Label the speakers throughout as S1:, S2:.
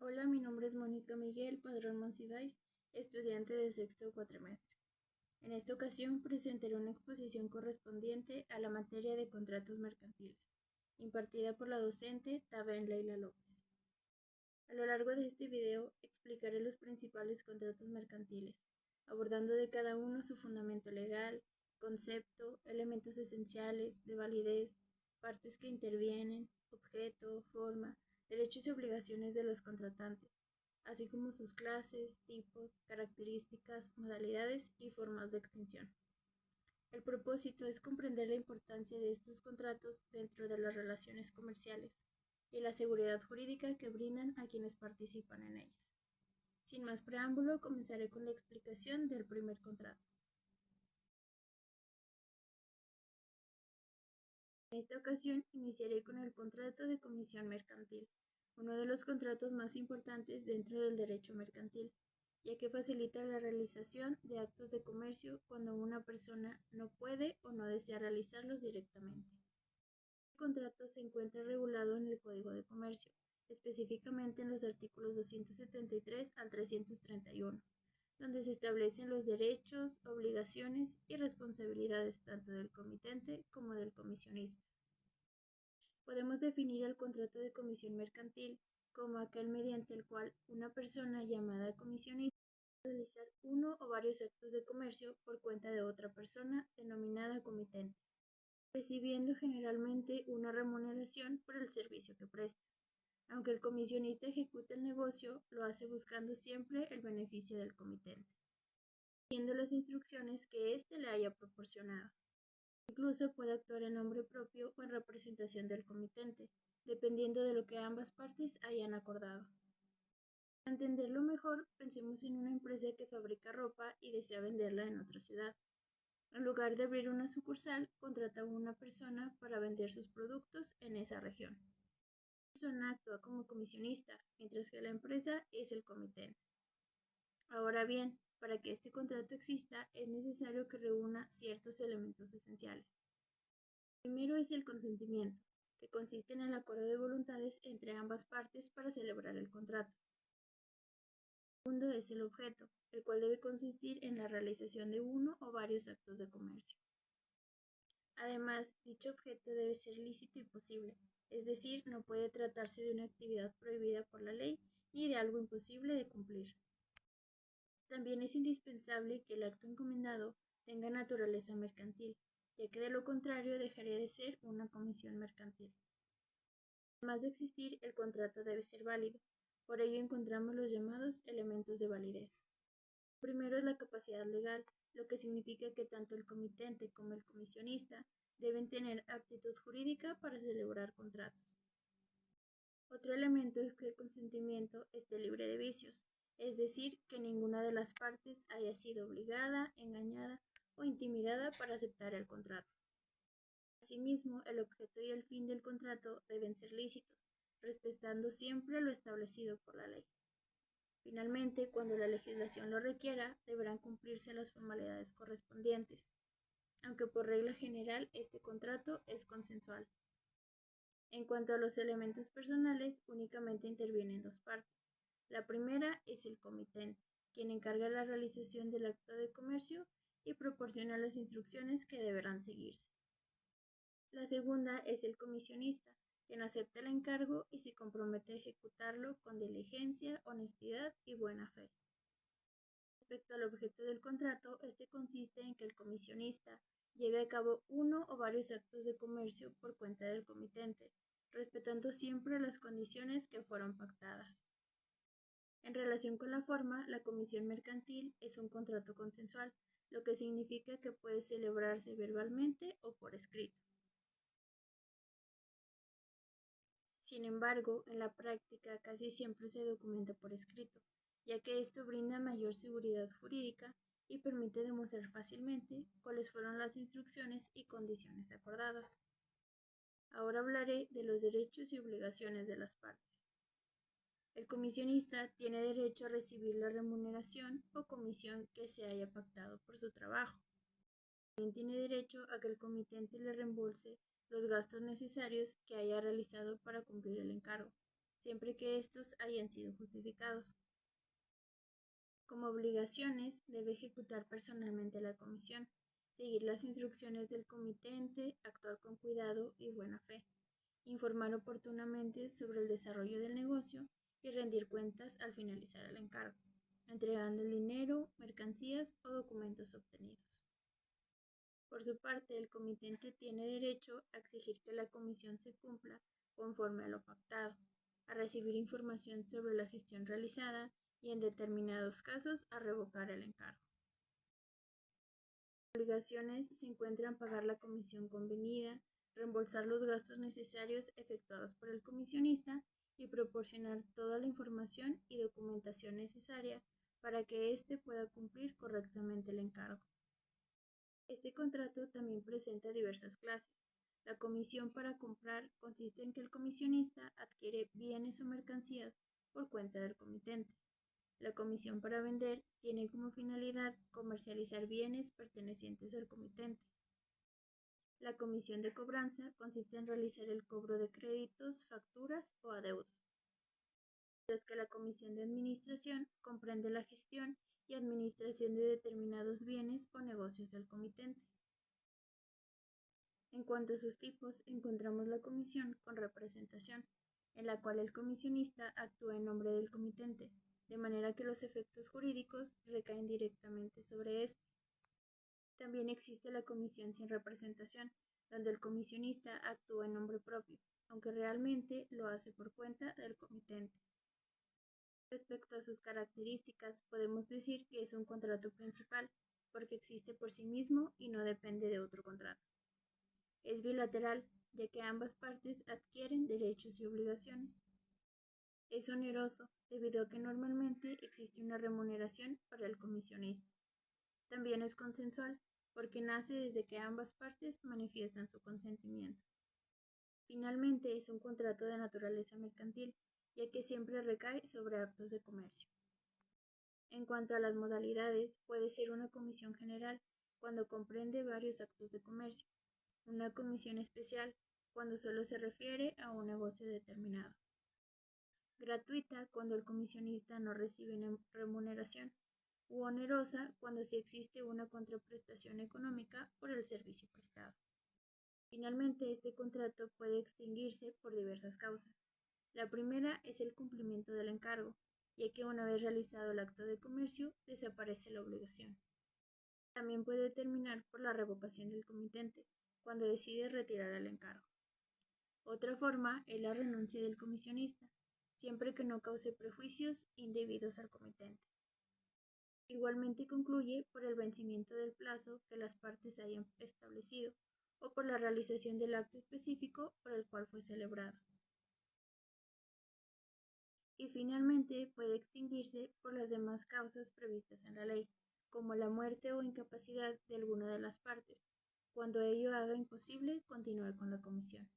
S1: Hola, mi nombre es Mónica Miguel Padrón Monsiváis, estudiante de sexto cuatrimestre. En esta ocasión presentaré una exposición correspondiente a la materia de contratos mercantiles, impartida por la docente Taben Leila López. A lo largo de este video explicaré los principales contratos mercantiles, abordando de cada uno su fundamento legal, concepto, elementos esenciales, de validez, partes que intervienen, objeto, forma, derechos y obligaciones de los contratantes, así como sus clases, tipos, características, modalidades y formas de extinción. El propósito es comprender la importancia de estos contratos dentro de las relaciones comerciales y la seguridad jurídica que brindan a quienes participan en ellas. Sin más preámbulo, comenzaré con la explicación del primer contrato. En esta ocasión iniciaré con el contrato de comisión mercantil, uno de los contratos más importantes dentro del derecho mercantil, ya que facilita la realización de actos de comercio cuando una persona no puede o no desea realizarlos directamente. El contrato se encuentra regulado en el Código de Comercio, específicamente en los artículos 273 al 331, donde se establecen los derechos, obligaciones y responsabilidades tanto del comitente como del comisionista. Podemos definir el contrato de comisión mercantil como aquel mediante el cual una persona llamada comisionista puede realizar uno o varios actos de comercio por cuenta de otra persona denominada comitente, recibiendo generalmente una remuneración por el servicio que presta. Aunque el comisionista ejecuta el negocio, lo hace buscando siempre el beneficio del comitente, siguiendo las instrucciones que éste le haya proporcionado. Incluso puede actuar en nombre propio o en representación del comitente, dependiendo de lo que ambas partes hayan acordado. Para entenderlo mejor, pensemos en una empresa que fabrica ropa y desea venderla en otra ciudad. En lugar de abrir una sucursal, contrata a una persona para vender sus productos en esa región. La persona actúa como comisionista, mientras que la empresa es el comitente. Ahora bien, para que este contrato exista, es necesario que reúna ciertos elementos esenciales. El primero es el consentimiento, que consiste en el acuerdo de voluntades entre ambas partes para celebrar el contrato. El segundo es el objeto, el cual debe consistir en la realización de uno o varios actos de comercio. Además, dicho objeto debe ser lícito y posible, es decir, no puede tratarse de una actividad prohibida por la ley ni de algo imposible de cumplir. También es indispensable que el acto encomendado tenga naturaleza mercantil, ya que de lo contrario dejaría de ser una comisión mercantil. Además de existir, el contrato debe ser válido. Por ello encontramos los llamados elementos de validez. El primero es la capacidad legal, lo que significa que tanto el comitente como el comisionista deben tener aptitud jurídica para celebrar contratos. Otro elemento es que el consentimiento esté libre de vicios, es decir, que ninguna de las partes haya sido obligada, engañada o intimidada para aceptar el contrato. Asimismo, el objeto y el fin del contrato deben ser lícitos, respetando siempre lo establecido por la ley. Finalmente, cuando la legislación lo requiera, deberán cumplirse las formalidades correspondientes, aunque por regla general este contrato es consensual. En cuanto a los elementos personales, únicamente intervienen dos partes. La primera es el comitente, quien encarga la realización del acto de comercio y proporciona las instrucciones que deberán seguirse. La segunda es el comisionista, quien acepta el encargo y se compromete a ejecutarlo con diligencia, honestidad y buena fe. Respecto al objeto del contrato, este consiste en que el comisionista lleve a cabo uno o varios actos de comercio por cuenta del comitente, respetando siempre las condiciones que fueron pactadas. En relación con la forma, la comisión mercantil es un contrato consensual, lo que significa que puede celebrarse verbalmente o por escrito. Sin embargo, en la práctica casi siempre se documenta por escrito, ya que esto brinda mayor seguridad jurídica y permite demostrar fácilmente cuáles fueron las instrucciones y condiciones acordadas. Ahora hablaré de los derechos y obligaciones de las partes. El comisionista tiene derecho a recibir la remuneración o comisión que se haya pactado por su trabajo. También tiene derecho a que el comitente le reembolse los gastos necesarios que haya realizado para cumplir el encargo. siempre que estos hayan sido justificados. Como obligaciones, debe ejecutar personalmente la comisión, seguir las instrucciones del comitente, actuar con cuidado y buena fe, informar oportunamente sobre el desarrollo del negocio y rendir cuentas al finalizar el encargo, entregando el dinero, mercancías o documentos obtenidos. Por su parte, el comitente tiene derecho a exigir que la comisión se cumpla conforme a lo pactado, a recibir información sobre la gestión realizada y, en determinados casos, a revocar el encargo. Las obligaciones se encuentran pagar la comisión convenida, reembolsar los gastos necesarios efectuados por el comisionista y proporcionar toda la información y documentación necesaria para que éste pueda cumplir correctamente el encargo. Este contrato también presenta diversas clases. La comisión para comprar consiste en que el comisionista adquiere bienes o mercancías por cuenta del comitente. La comisión para vender tiene como finalidad comercializar bienes pertenecientes al comitente. La comisión de cobranza consiste en realizar el cobro de créditos, facturas o adeudos. Mientras que la comisión de administración comprende la gestión y administración de determinados bienes o negocios del comitente. En cuanto a sus tipos, encontramos la comisión con representación, en la cual el comisionista actúa en nombre del comitente, de manera que los efectos jurídicos recaen directamente sobre éste. También existe la comisión sin representación, donde el comisionista actúa en nombre propio, aunque realmente lo hace por cuenta del comitente. Respecto a sus características, podemos decir que es un contrato principal, porque existe por sí mismo y no depende de otro contrato. Es bilateral, ya que ambas partes adquieren derechos y obligaciones. Es oneroso, debido a que normalmente existe una remuneración para el comisionista. También es consensual, porque nace desde que ambas partes manifiestan su consentimiento. Finalmente, es un contrato de naturaleza mercantil, ya que siempre recae sobre actos de comercio. En cuanto a las modalidades, puede ser una comisión general, cuando comprende varios actos de comercio, una comisión especial, cuando solo se refiere a un negocio determinado, gratuita, cuando el comisionista no recibe remuneración, u onerosa, cuando sí existe una contraprestación económica por el servicio prestado. Finalmente, este contrato puede extinguirse por diversas causas. La primera es el cumplimiento del encargo, ya que una vez realizado el acto de comercio, desaparece la obligación. También puede terminar por la revocación del comitente, cuando decide retirar el encargo. Otra forma es la renuncia del comisionista, siempre que no cause prejuicios indebidos al comitente. Igualmente concluye por el vencimiento del plazo que las partes hayan establecido o por la realización del acto específico por el cual fue celebrado. Y finalmente puede extinguirse por las demás causas previstas en la ley, como la muerte o incapacidad de alguna de las partes, cuando ello haga imposible continuar con la comisión.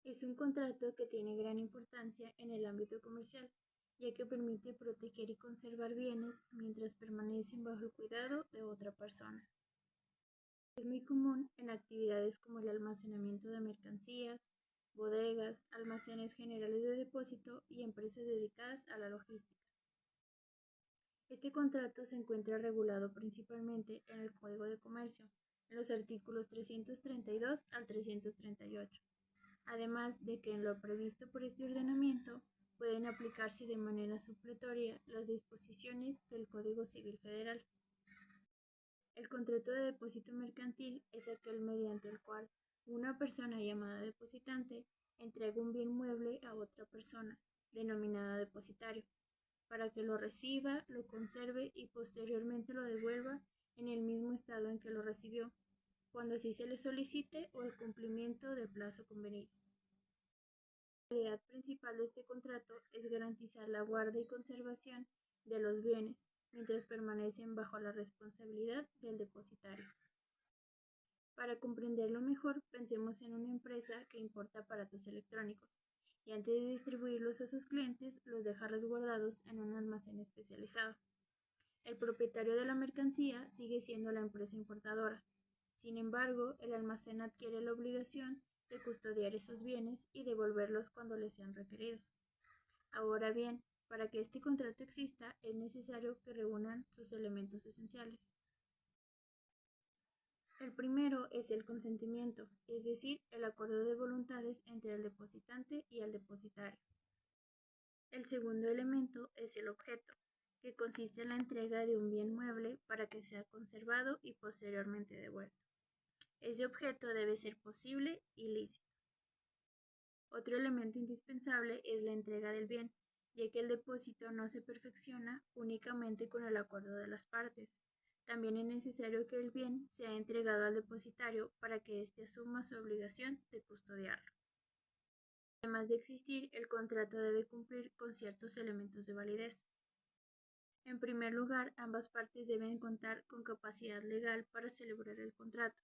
S1: Es un contrato que tiene gran importancia en el ámbito comercial, ya que permite proteger y conservar bienes mientras permanecen bajo el cuidado de otra persona. Es muy común en actividades como el almacenamiento de mercancías, bodegas, almacenes generales de depósito y empresas dedicadas a la logística. Este contrato se encuentra regulado principalmente en el Código de Comercio, en los artículos 332 al 338. Además de que en lo previsto por este ordenamiento pueden aplicarse de manera supletoria las disposiciones del Código Civil Federal. El contrato de depósito mercantil es aquel mediante el cual una persona llamada depositante entrega un bien mueble a otra persona, denominada depositario, para que lo reciba, lo conserve y posteriormente lo devuelva en el mismo estado en que lo recibió, cuando así se le solicite o el cumplimiento del plazo convenido. La finalidad principal de este contrato es garantizar la guarda y conservación de los bienes, mientras permanecen bajo la responsabilidad del depositario. Para comprenderlo mejor, pensemos en una empresa que importa aparatos electrónicos y antes de distribuirlos a sus clientes, los deja resguardados en un almacén especializado. El propietario de la mercancía sigue siendo la empresa importadora. Sin embargo, el almacén adquiere la obligación de custodiar esos bienes y devolverlos cuando les sean requeridos. Ahora bien, para que este contrato exista es necesario que reúnan sus elementos esenciales. El primero es el consentimiento, es decir, el acuerdo de voluntades entre el depositante y el depositario. El segundo elemento es el objeto, que consiste en la entrega de un bien mueble para que sea conservado y posteriormente devuelto. Ese objeto debe ser posible y lícito. Otro elemento indispensable es la entrega del bien, ya que el depósito no se perfecciona únicamente con el acuerdo de las partes. También es necesario que el bien sea entregado al depositario para que éste asuma su obligación de custodiarlo. Además de existir, el contrato debe cumplir con ciertos elementos de validez. En primer lugar, ambas partes deben contar con capacidad legal para celebrar el contrato.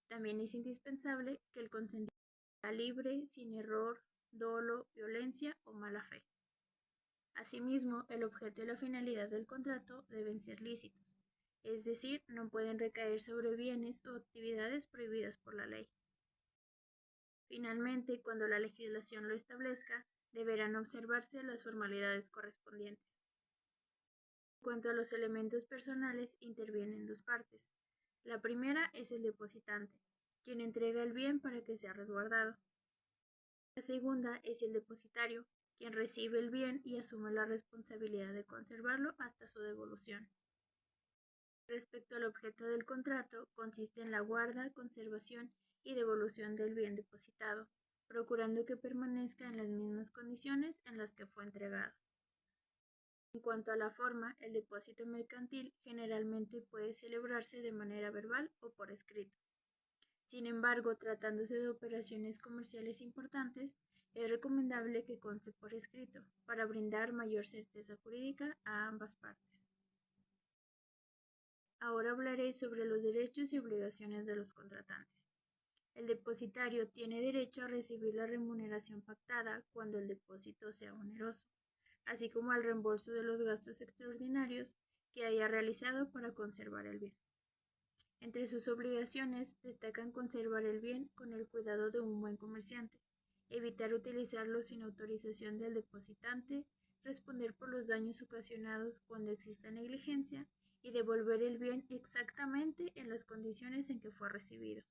S1: También es indispensable que el consentimiento sea libre, sin error, dolo, violencia o mala fe. Asimismo, el objeto y la finalidad del contrato deben ser lícitos, es decir, no pueden recaer sobre bienes o actividades prohibidas por la ley. Finalmente, cuando la legislación lo establezca, deberán observarse las formalidades correspondientes. En cuanto a los elementos personales, intervienen dos partes. La primera es el depositante, quien entrega el bien para que sea resguardado. La segunda es el depositario, quien recibe el bien y asume la responsabilidad de conservarlo hasta su devolución. Respecto al objeto del contrato, consiste en la guarda, conservación y devolución del bien depositado, procurando que permanezca en las mismas condiciones en las que fue entregado. En cuanto a la forma, el depósito mercantil generalmente puede celebrarse de manera verbal o por escrito. Sin embargo, tratándose de operaciones comerciales importantes, es recomendable que conste por escrito, para brindar mayor certeza jurídica a ambas partes. Ahora hablaré sobre los derechos y obligaciones de los contratantes. El depositario tiene derecho a recibir la remuneración pactada cuando el depósito sea oneroso, así como al reembolso de los gastos extraordinarios que haya realizado para conservar el bien. Entre sus obligaciones destacan conservar el bien con el cuidado de un buen comerciante, evitar utilizarlo sin autorización del depositante, responder por los daños ocasionados cuando exista negligencia y devolver el bien exactamente en las condiciones en que fue recibido.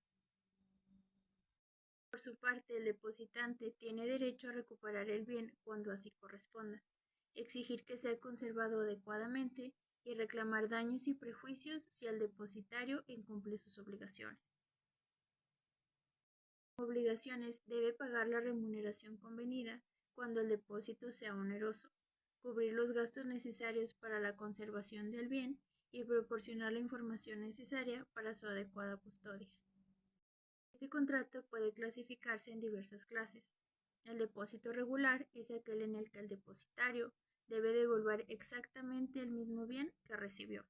S1: Por su parte, el depositante tiene derecho a recuperar el bien cuando así corresponda, exigir que sea conservado adecuadamente y reclamar daños y prejuicios si el depositario incumple sus obligaciones. Obligaciones debe pagar la remuneración convenida cuando el depósito sea oneroso, cubrir los gastos necesarios para la conservación del bien y proporcionar la información necesaria para su adecuada custodia. Este contrato puede clasificarse en diversas clases. El depósito regular es aquel en el que el depositario debe devolver exactamente el mismo bien que recibió.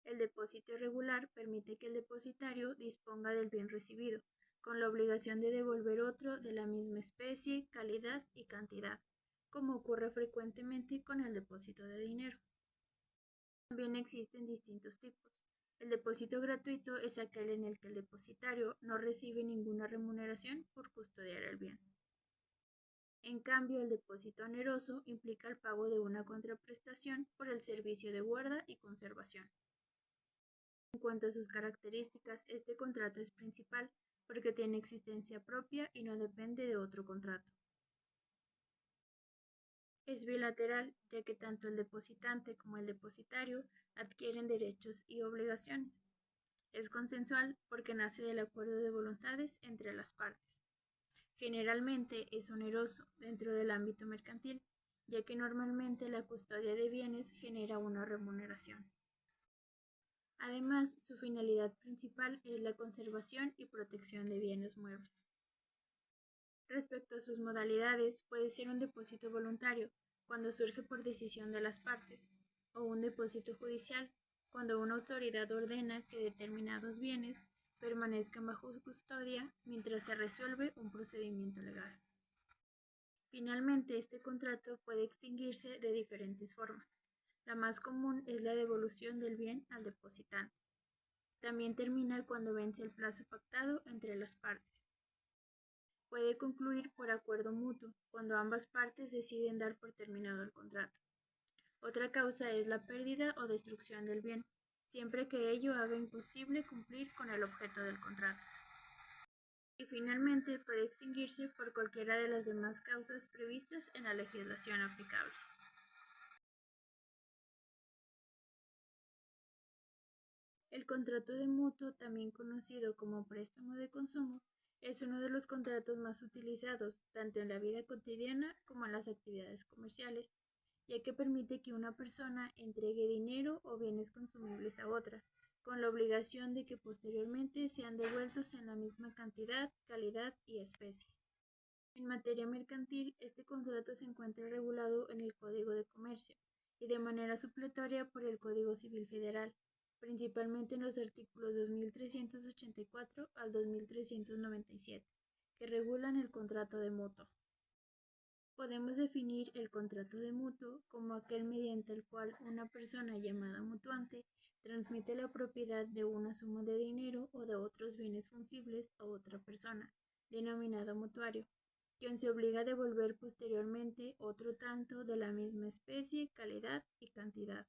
S1: El depósito irregular permite que el depositario disponga del bien recibido, con la obligación de devolver otro de la misma especie, calidad y cantidad, como ocurre frecuentemente con el depósito de dinero. También existen distintos tipos. El depósito gratuito es aquel en el que el depositario no recibe ninguna remuneración por custodiar el bien. En cambio, el depósito oneroso implica el pago de una contraprestación por el servicio de guarda y conservación. En cuanto a sus características, este contrato es principal porque tiene existencia propia y no depende de otro contrato. Es bilateral, ya que tanto el depositante como el depositario adquieren derechos y obligaciones. Es consensual porque nace del acuerdo de voluntades entre las partes. Generalmente es oneroso dentro del ámbito mercantil, ya que normalmente la custodia de bienes genera una remuneración. Además, su finalidad principal es la conservación y protección de bienes muebles. Respecto a sus modalidades, puede ser un depósito voluntario, cuando surge por decisión de las partes, o un depósito judicial, cuando una autoridad ordena que determinados bienes permanezcan bajo su custodia mientras se resuelve un procedimiento legal. Finalmente, este contrato puede extinguirse de diferentes formas. La más común es la devolución del bien al depositante. También termina cuando vence el plazo pactado entre las partes. Puede concluir por acuerdo mutuo, cuando ambas partes deciden dar por terminado el contrato. Otra causa es la pérdida o destrucción del bien, siempre que ello haga imposible cumplir con el objeto del contrato. Y finalmente puede extinguirse por cualquiera de las demás causas previstas en la legislación aplicable. El contrato de mutuo, también conocido como préstamo de consumo, es uno de los contratos más utilizados tanto en la vida cotidiana como en las actividades comerciales, ya que permite que una persona entregue dinero o bienes consumibles a otra, con la obligación de que posteriormente sean devueltos en la misma cantidad, calidad y especie. En materia mercantil, este contrato se encuentra regulado en el Código de Comercio y de manera supletoria por el Código Civil Federal, principalmente en los artículos 2384 al 2397, que regulan el contrato de mutuo. Podemos definir el contrato de mutuo como aquel mediante el cual una persona llamada mutuante transmite la propiedad de una suma de dinero o de otros bienes fungibles a otra persona, denominada mutuario, quien se obliga a devolver posteriormente otro tanto de la misma especie, calidad y cantidad.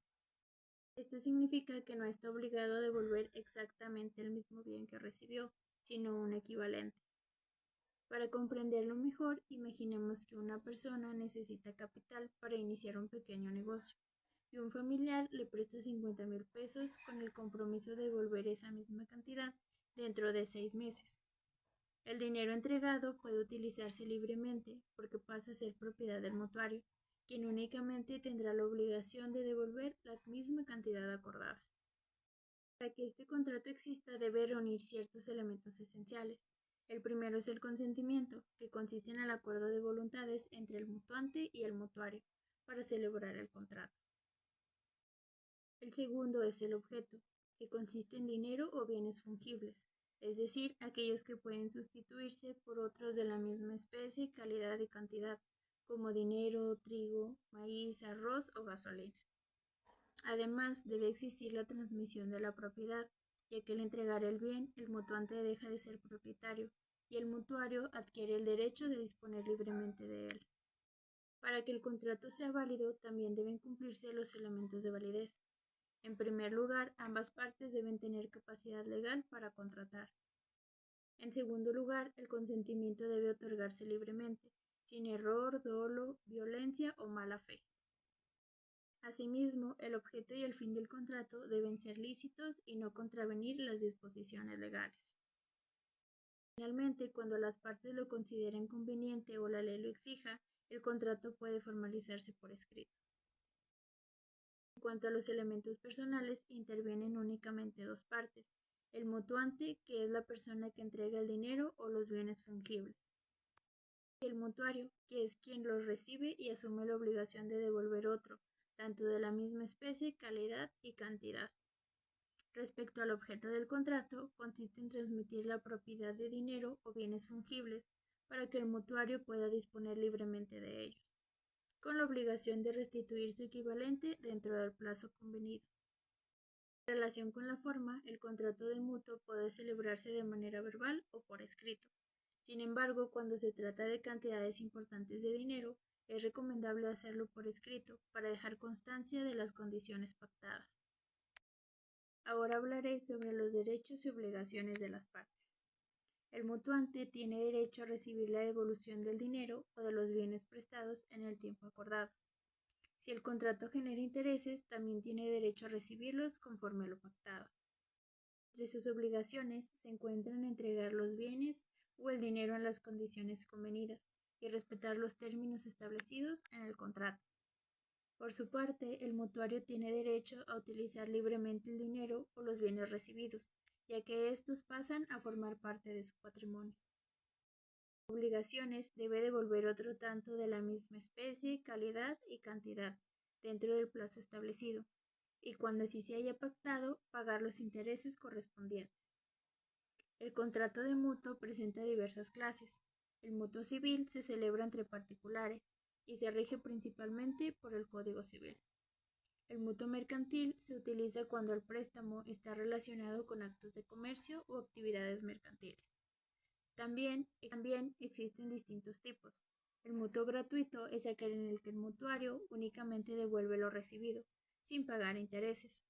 S1: Esto significa que no está obligado a devolver exactamente el mismo bien que recibió, sino un equivalente. Para comprenderlo mejor, imaginemos que una persona necesita capital para iniciar un pequeño negocio y un familiar le presta 50,000 pesos con el compromiso de devolver esa misma cantidad dentro de 6 meses. El dinero entregado puede utilizarse libremente porque pasa a ser propiedad del mutuario, quien únicamente tendrá la obligación de devolver la misma cantidad acordada. Para que este contrato exista debe reunir ciertos elementos esenciales. El primero es el consentimiento, que consiste en el acuerdo de voluntades entre el mutuante y el mutuario para celebrar el contrato. El segundo es el objeto, que consiste en dinero o bienes fungibles, es decir, aquellos que pueden sustituirse por otros de la misma especie, calidad y cantidad, como dinero, trigo, maíz, arroz o gasolina. Además, debe existir la transmisión de la propiedad, ya que al entregar el bien, el mutuante deja de ser propietario y el mutuario adquiere el derecho de disponer libremente de él. Para que el contrato sea válido, también deben cumplirse los elementos de validez. En primer lugar, ambas partes deben tener capacidad legal para contratar. En segundo lugar, el consentimiento debe otorgarse libremente, sin error, dolo, violencia o mala fe. Asimismo, el objeto y el fin del contrato deben ser lícitos y no contravenir las disposiciones legales. Finalmente, cuando las partes lo consideren conveniente o la ley lo exija, el contrato puede formalizarse por escrito. En cuanto a los elementos personales, intervienen únicamente dos partes: el mutuante, que es la persona que entrega el dinero o los bienes fungibles, y el mutuario, que es quien los recibe y asume la obligación de devolver otro, tanto de la misma especie, calidad y cantidad. Respecto al objeto del contrato, consiste en transmitir la propiedad de dinero o bienes fungibles para que el mutuario pueda disponer libremente de ellos, con la obligación de restituir su equivalente dentro del plazo convenido. En relación con la forma, el contrato de mutuo puede celebrarse de manera verbal o por escrito. Sin embargo, cuando se trata de cantidades importantes de dinero, es recomendable hacerlo por escrito para dejar constancia de las condiciones pactadas. Ahora hablaré sobre los derechos y obligaciones de las partes. El mutuante tiene derecho a recibir la devolución del dinero o de los bienes prestados en el tiempo acordado. Si el contrato genera intereses, también tiene derecho a recibirlos conforme a lo pactado. Entre sus obligaciones se encuentran entregar los bienes o el dinero en las condiciones convenidas y respetar los términos establecidos en el contrato. Por su parte, el mutuario tiene derecho a utilizar libremente el dinero o los bienes recibidos, ya que estos pasan a formar parte de su patrimonio. Obligaciones debe devolver otro tanto de la misma especie, calidad y cantidad, dentro del plazo establecido, y cuando así se haya pactado, pagar los intereses correspondientes. El contrato de mutuo presenta diversas clases. El mutuo civil se celebra entre particulares y se rige principalmente por el Código Civil. El mutuo mercantil se utiliza cuando el préstamo está relacionado con actos de comercio o actividades mercantiles. También existen distintos tipos. El mutuo gratuito es aquel en el que el mutuario únicamente devuelve lo recibido, sin pagar intereses.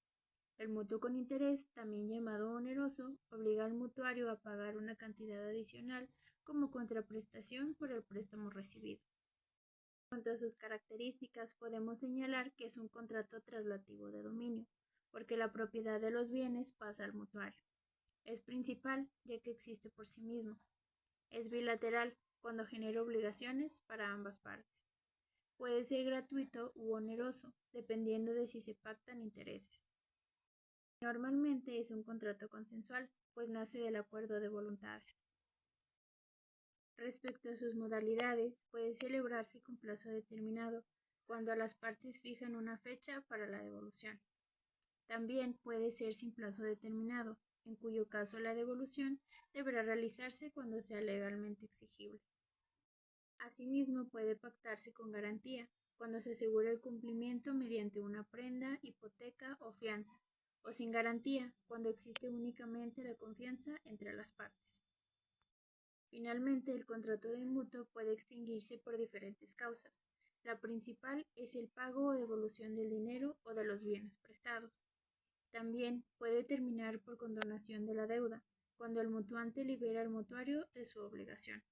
S1: El mutuo con interés, también llamado oneroso, obliga al mutuario a pagar una cantidad adicional como contraprestación por el préstamo recibido. En cuanto a sus características, podemos señalar que es un contrato traslativo de dominio, porque la propiedad de los bienes pasa al mutuario. Es principal, ya que existe por sí mismo. Es bilateral, cuando genera obligaciones para ambas partes. Puede ser gratuito u oneroso, dependiendo de si se pactan intereses. Normalmente es un contrato consensual, pues nace del acuerdo de voluntades. Respecto a sus modalidades, puede celebrarse con plazo determinado, cuando las partes fijan una fecha para la devolución. También puede ser sin plazo determinado, en cuyo caso la devolución deberá realizarse cuando sea legalmente exigible. Asimismo, puede pactarse con garantía, cuando se asegura el cumplimiento mediante una prenda, hipoteca o fianza, o sin garantía, cuando existe únicamente la confianza entre las partes. Finalmente, el contrato de mutuo puede extinguirse por diferentes causas. La principal es el pago o devolución del dinero o de los bienes prestados. También puede terminar por condonación de la deuda, cuando el mutuante libera al mutuario de su obligación.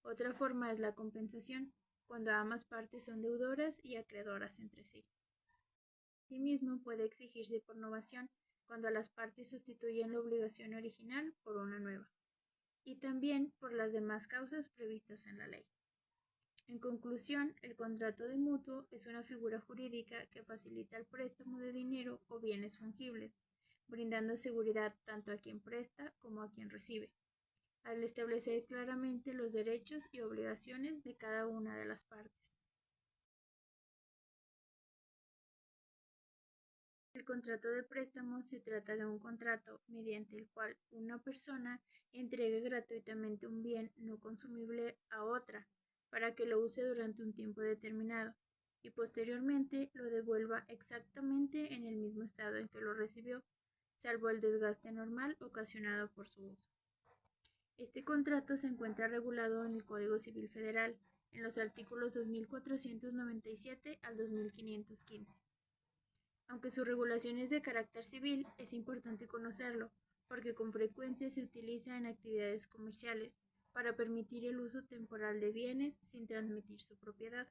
S1: Otra forma es la compensación, cuando ambas partes son deudoras y acreedoras entre sí. Asimismo, puede exigirse por novación, cuando las partes sustituyen la obligación original por una nueva, y también por las demás causas previstas en la ley. En conclusión, el contrato de mutuo es una figura jurídica que facilita el préstamo de dinero o bienes fungibles, brindando seguridad tanto a quien presta como a quien recibe, al establecer claramente los derechos y obligaciones de cada una de las partes. El contrato de préstamo se trata de un contrato mediante el cual una persona entrega gratuitamente un bien no consumible a otra para que lo use durante un tiempo determinado y posteriormente lo devuelva exactamente en el mismo estado en que lo recibió, salvo el desgaste normal ocasionado por su uso. Este contrato se encuentra regulado en el Código Civil Federal, en los artículos 2497 al 2515. Aunque su regulación es de carácter civil, es importante conocerlo, porque con frecuencia se utiliza en actividades comerciales para permitir el uso temporal de bienes sin transmitir su propiedad.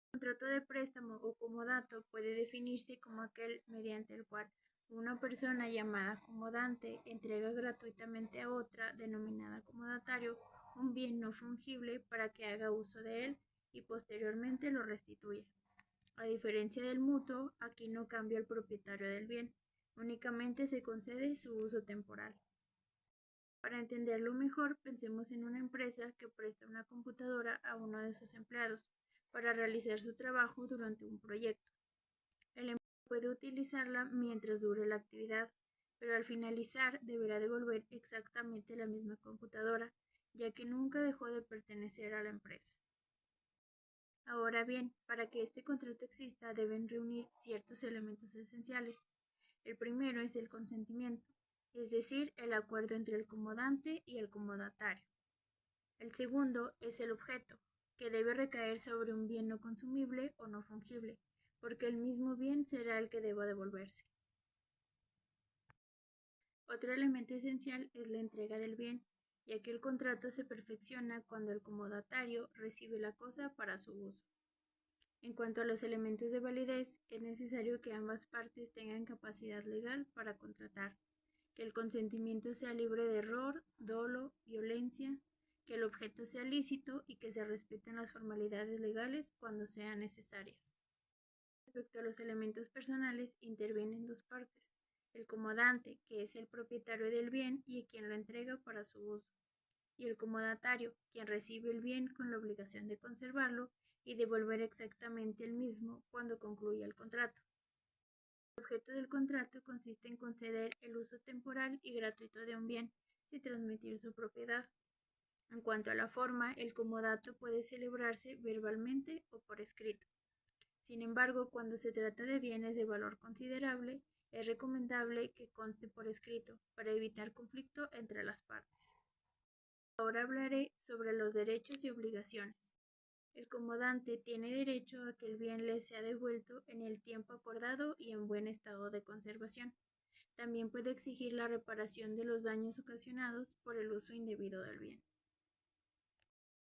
S1: El contrato de préstamo o comodato puede definirse como aquel mediante el cual una persona llamada comodante entrega gratuitamente a otra, denominada comodatario, un bien no fungible para que haga uso de él y posteriormente lo restituya. A diferencia del mutuo, aquí no cambia el propietario del bien, únicamente se concede su uso temporal. Para entenderlo mejor, pensemos en una empresa que presta una computadora a uno de sus empleados para realizar su trabajo durante un proyecto. El empleado puede utilizarla mientras dure la actividad, pero al finalizar deberá devolver exactamente la misma computadora, ya que nunca dejó de pertenecer a la empresa. Ahora bien, para que este contrato exista deben reunir ciertos elementos esenciales. El primero es el consentimiento, es decir, el acuerdo entre el comodante y el comodatario. El segundo es el objeto, que debe recaer sobre un bien no consumible o no fungible, porque el mismo bien será el que deba devolverse. Otro elemento esencial es la entrega del bien, ya que el contrato se perfecciona cuando el comodatario recibe la cosa para su uso. En cuanto a los elementos de validez, es necesario que ambas partes tengan capacidad legal para contratar, que el consentimiento sea libre de error, dolo, violencia, que el objeto sea lícito y que se respeten las formalidades legales cuando sean necesarias. Respecto a los elementos personales, intervienen dos partes: el comodante, que es el propietario del bien y quien lo entrega para su uso, y el comodatario, quien recibe el bien con la obligación de conservarlo y devolver exactamente el mismo cuando concluya el contrato. El objeto del contrato consiste en conceder el uso temporal y gratuito de un bien, sin transmitir su propiedad. En cuanto a la forma, el comodato puede celebrarse verbalmente o por escrito. Sin embargo, cuando se trata de bienes de valor considerable, es recomendable que conste por escrito, para evitar conflicto entre las partes. Ahora hablaré sobre los derechos y obligaciones. El comodante tiene derecho a que el bien le sea devuelto en el tiempo acordado y en buen estado de conservación. También puede exigir la reparación de los daños ocasionados por el uso indebido del bien.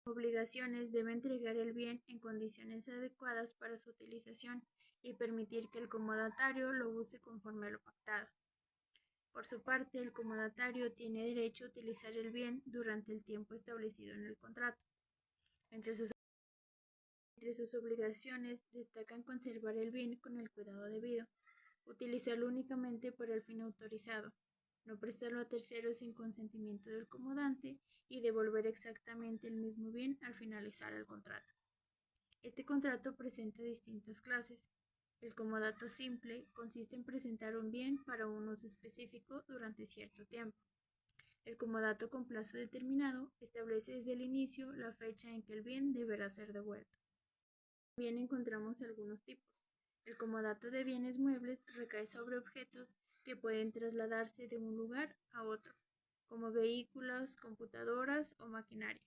S1: Obligaciones debe entregar el bien en condiciones adecuadas para su utilización y permitir que el comodatario lo use conforme a lo pactado. Por su parte, el comodatario tiene derecho a utilizar el bien durante el tiempo establecido en el contrato. Entre sus obligaciones destacan conservar el bien con el cuidado debido, utilizarlo únicamente para el fin autorizado, no prestarlo a terceros sin consentimiento del comodante y devolver exactamente el mismo bien al finalizar el contrato. Este contrato presenta distintas clases. El comodato simple consiste en presentar un bien para un uso específico durante cierto tiempo. El comodato con plazo determinado establece desde el inicio la fecha en que el bien deberá ser devuelto. También encontramos algunos tipos. El comodato de bienes muebles recae sobre objetos que pueden trasladarse de un lugar a otro, como vehículos, computadoras o maquinaria.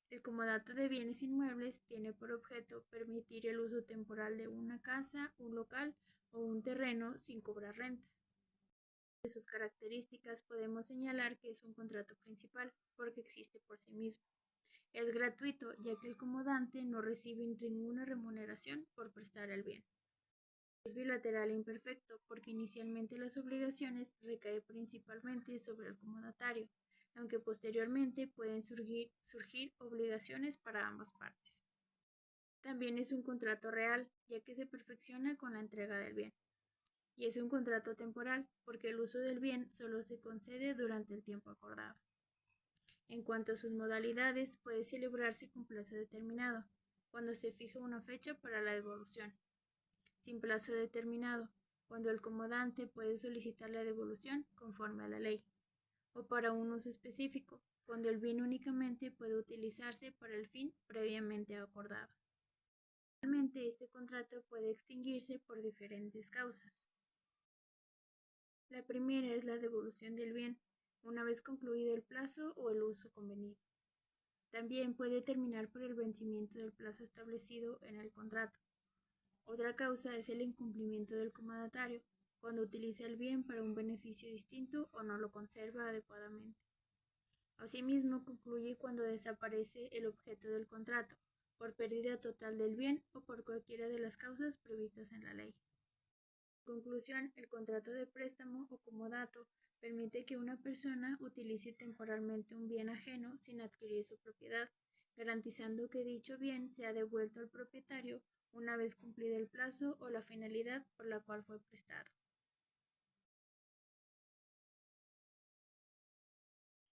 S1: El comodato de bienes inmuebles tiene por objeto permitir el uso temporal de una casa, un local o un terreno sin cobrar renta. De sus características podemos señalar que es un contrato principal porque existe por sí mismo. Es gratuito ya que el comodante no recibe ninguna remuneración por prestar el bien. Es bilateral e imperfecto porque inicialmente las obligaciones recaen principalmente sobre el comodatario, aunque posteriormente pueden surgir obligaciones para ambas partes. También es un contrato real, ya que se perfecciona con la entrega del bien. Y es un contrato temporal, porque el uso del bien solo se concede durante el tiempo acordado. En cuanto a sus modalidades, puede celebrarse con plazo determinado, cuando se fija una fecha para la devolución. Sin plazo determinado, cuando el comodante puede solicitar la devolución conforme a la ley, o para un uso específico, cuando el bien únicamente puede utilizarse para el fin previamente acordado. Finalmente, este contrato puede extinguirse por diferentes causas. La primera es la devolución del bien, una vez concluido el plazo o el uso convenido. También puede terminar por el vencimiento del plazo establecido en el contrato. Otra causa es el incumplimiento del comodatario, cuando utiliza el bien para un beneficio distinto o no lo conserva adecuadamente. Asimismo, concluye cuando desaparece el objeto del contrato, por pérdida total del bien o por cualquiera de las causas previstas en la ley. En conclusión, el contrato de préstamo o comodato permite que una persona utilice temporalmente un bien ajeno sin adquirir su propiedad, garantizando que dicho bien sea devuelto al propietario una vez cumplido el plazo o la finalidad por la cual fue prestado.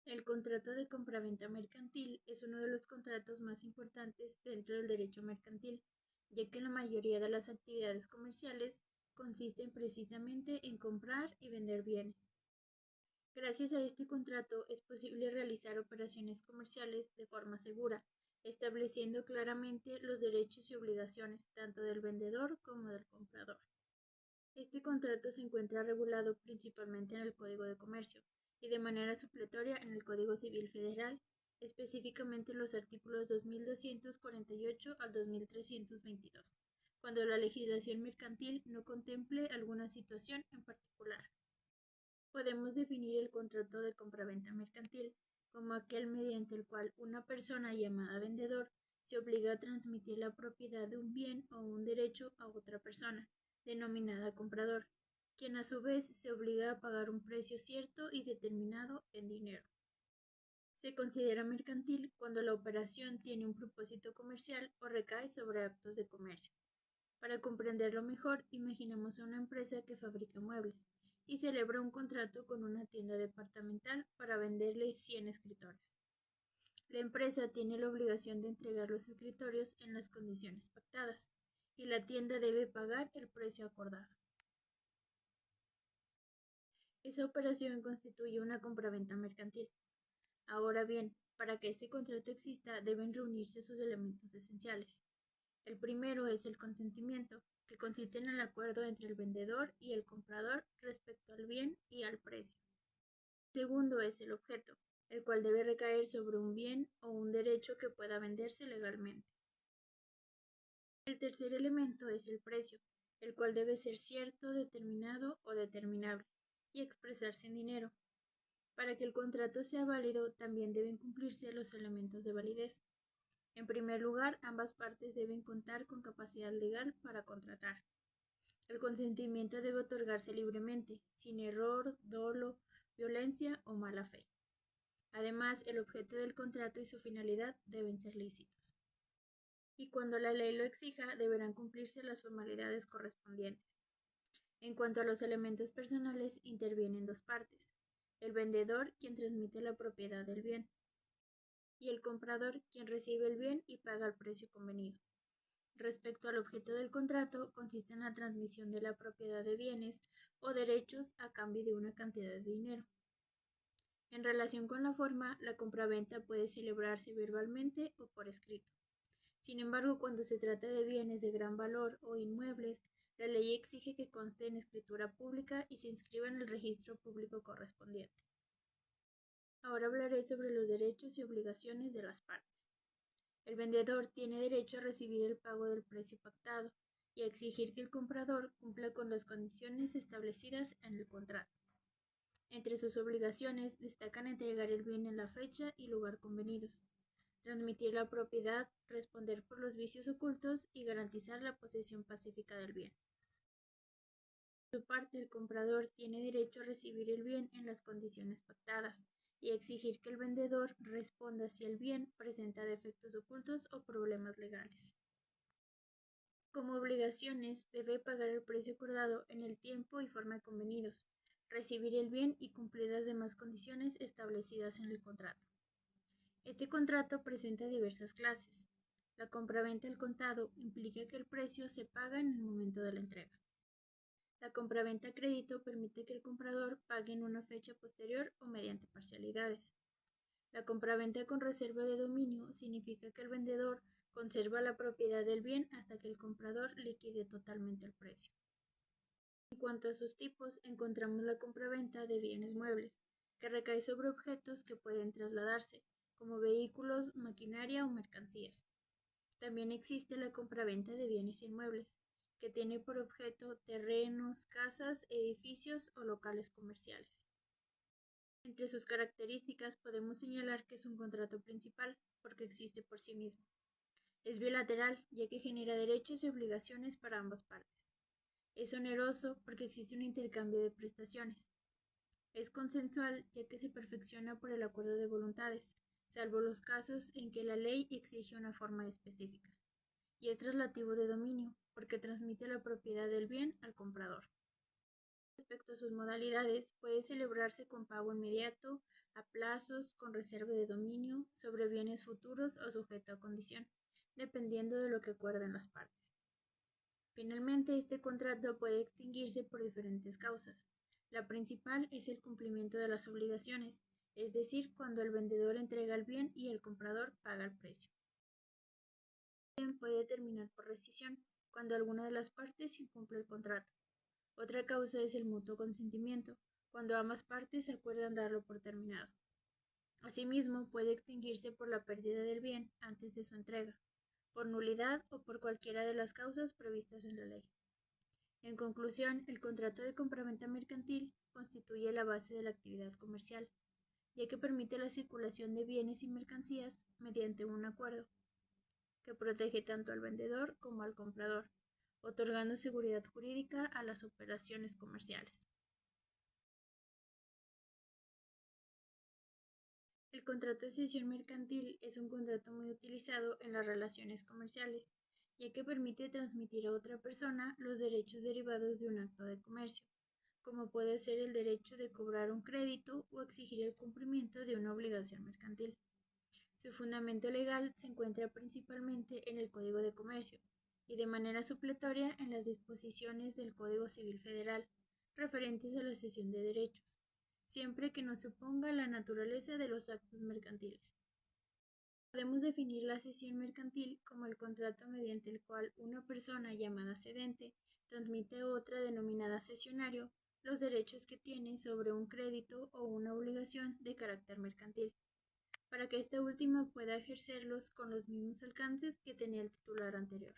S1: El contrato de compraventa mercantil es uno de los contratos más importantes dentro del derecho mercantil, ya que la mayoría de las actividades comerciales consisten precisamente en comprar y vender bienes. Gracias a este contrato es posible realizar operaciones comerciales de forma segura, estableciendo claramente los derechos y obligaciones tanto del vendedor como del comprador. Este contrato se encuentra regulado principalmente en el Código de Comercio y de manera supletoria en el Código Civil Federal, específicamente en los artículos 2248 al 2322, cuando la legislación mercantil no contemple alguna situación en particular. Podemos definir el contrato de compraventa mercantil como aquel mediante el cual una persona llamada vendedor se obliga a transmitir la propiedad de un bien o un derecho a otra persona, denominada comprador, quien a su vez se obliga a pagar un precio cierto y determinado en dinero. Se considera mercantil cuando la operación tiene un propósito comercial o recae sobre actos de comercio. Para comprenderlo mejor, imaginemos a una empresa que fabrica muebles y celebra un contrato con una tienda departamental para venderle 100 escritorios. La empresa tiene la obligación de entregar los escritorios en las condiciones pactadas y la tienda debe pagar el precio acordado. Esa operación constituye una compraventa mercantil. Ahora bien, para que este contrato exista deben reunirse sus elementos esenciales. El primero es el consentimiento, que consiste en el acuerdo entre el vendedor y el comprador respecto al bien y al precio. El segundo es el objeto, el cual debe recaer sobre un bien o un derecho que pueda venderse legalmente. El tercer elemento es el precio, el cual debe ser cierto, determinado o determinable, y expresarse en dinero. Para que el contrato sea válido, también deben cumplirse los elementos de validez. En primer lugar, ambas partes deben contar con capacidad legal para contratar. El consentimiento debe otorgarse libremente, sin error, dolo, violencia o mala fe. Además, el objeto del contrato y su finalidad deben ser lícitos. Y cuando la ley lo exija, deberán cumplirse las formalidades correspondientes. En cuanto a los elementos personales, intervienen dos partes: el vendedor, quien transmite la propiedad del bien, y el comprador, quien recibe el bien y paga el precio convenido. Respecto al objeto del contrato, consiste en la transmisión de la propiedad de bienes o derechos a cambio de una cantidad de dinero. En relación con la forma, la compraventa puede celebrarse verbalmente o por escrito. Sin embargo, cuando se trata de bienes de gran valor o inmuebles, la ley exige que conste en escritura pública y se inscriba en el registro público correspondiente. Ahora hablaré sobre los derechos y obligaciones de las partes. El vendedor tiene derecho a recibir el pago del precio pactado y a exigir que el comprador cumpla con las condiciones establecidas en el contrato. Entre sus obligaciones destacan entregar el bien en la fecha y lugar convenidos, transmitir la propiedad, responder por los vicios ocultos y garantizar la posesión pacífica del bien. Por su parte, el comprador tiene derecho a recibir el bien en las condiciones pactadas y a exigir que el vendedor responda si el bien presenta defectos ocultos o problemas legales. Como obligaciones, debe pagar el precio acordado en el tiempo y forma convenidos, recibir el bien y cumplir las demás condiciones establecidas en el contrato. Este contrato presenta diversas clases. La compraventa al contado implica que el precio se paga en el momento de la entrega. La compraventa a crédito permite que el comprador pague en una fecha posterior o mediante parcialidades. La compraventa con reserva de dominio significa que el vendedor conserva la propiedad del bien hasta que el comprador liquide totalmente el precio. En cuanto a sus tipos, encontramos la compraventa de bienes muebles, que recae sobre objetos que pueden trasladarse, como vehículos, maquinaria o mercancías. También existe la compraventa de bienes inmuebles, que tiene por objeto terrenos, casas, edificios o locales comerciales. Entre sus características podemos señalar que es un contrato principal, porque existe por sí mismo. Es bilateral, ya que genera derechos y obligaciones para ambas partes. Es oneroso, porque existe un intercambio de prestaciones. Es consensual, ya que se perfecciona por el acuerdo de voluntades, salvo los casos en que la ley exige una forma específica. Y es traslativo de dominio, porque transmite la propiedad del bien al comprador. Respecto a sus modalidades, puede celebrarse con pago inmediato, a plazos, con reserva de dominio, sobre bienes futuros o sujeto a condición, dependiendo de lo que acuerden las partes. Finalmente, este contrato puede extinguirse por diferentes causas. La principal es el cumplimiento de las obligaciones, es decir, cuando el vendedor entrega el bien y el comprador paga el precio. También puede terminar por rescisión, cuando alguna de las partes incumple el contrato. Otra causa es el mutuo consentimiento, cuando ambas partes acuerdan darlo por terminado. Asimismo, puede extinguirse por la pérdida del bien antes de su entrega, por nulidad o por cualquiera de las causas previstas en la ley. En conclusión, el contrato de compraventa mercantil constituye la base de la actividad comercial, ya que permite la circulación de bienes y mercancías mediante un acuerdo, que protege tanto al vendedor como al comprador, otorgando seguridad jurídica a las operaciones comerciales. El contrato de cesión mercantil es un contrato muy utilizado en las relaciones comerciales, ya que permite transmitir a otra persona los derechos derivados de un acto de comercio, como puede ser el derecho de cobrar un crédito o exigir el cumplimiento de una obligación mercantil. Su fundamento legal se encuentra principalmente en el Código de Comercio y de manera supletoria en las disposiciones del Código Civil Federal referentes a la cesión de derechos, siempre que no se oponga a la naturaleza de los actos mercantiles. Podemos definir la cesión mercantil como el contrato mediante el cual una persona llamada cedente transmite a otra denominada cesionario los derechos que tiene sobre un crédito o una obligación de carácter mercantil, para que esta última pueda ejercerlos con los mismos alcances que tenía el titular anterior.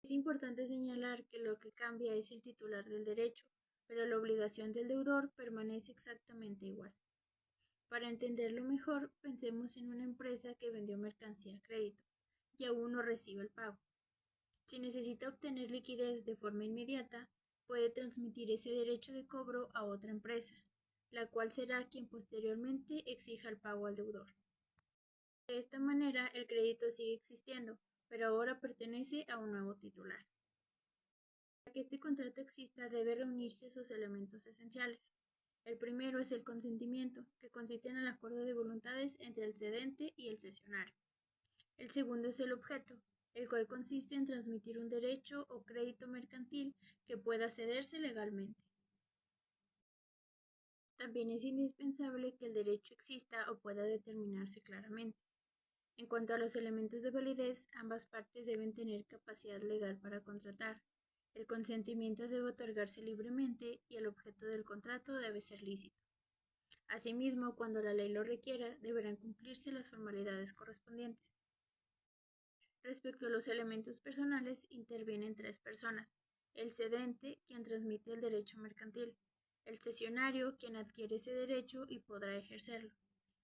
S1: Es importante señalar que lo que cambia es el titular del derecho, pero la obligación del deudor permanece exactamente igual. Para entenderlo mejor, pensemos en una empresa que vendió mercancía a crédito y aún no recibe el pago. Si necesita obtener liquidez de forma inmediata, puede transmitir ese derecho de cobro a otra empresa, la cual será quien posteriormente exija el pago al deudor. De esta manera, el crédito sigue existiendo, pero ahora pertenece a un nuevo titular. Para que este contrato exista, debe reunirse sus elementos esenciales. El primero es el consentimiento, que consiste en el acuerdo de voluntades entre el cedente y el cesionario. El segundo es el objeto, el cual consiste en transmitir un derecho o crédito mercantil que pueda cederse legalmente. También es indispensable que el derecho exista o pueda determinarse claramente. En cuanto a los elementos de validez, ambas partes deben tener capacidad legal para contratar. El consentimiento debe otorgarse libremente y el objeto del contrato debe ser lícito. Asimismo, cuando la ley lo requiera, deberán cumplirse las formalidades correspondientes. Respecto a los elementos personales, intervienen tres personas: el cedente, quien transmite el derecho mercantil; el cesionario, quien adquiere ese derecho y podrá ejercerlo;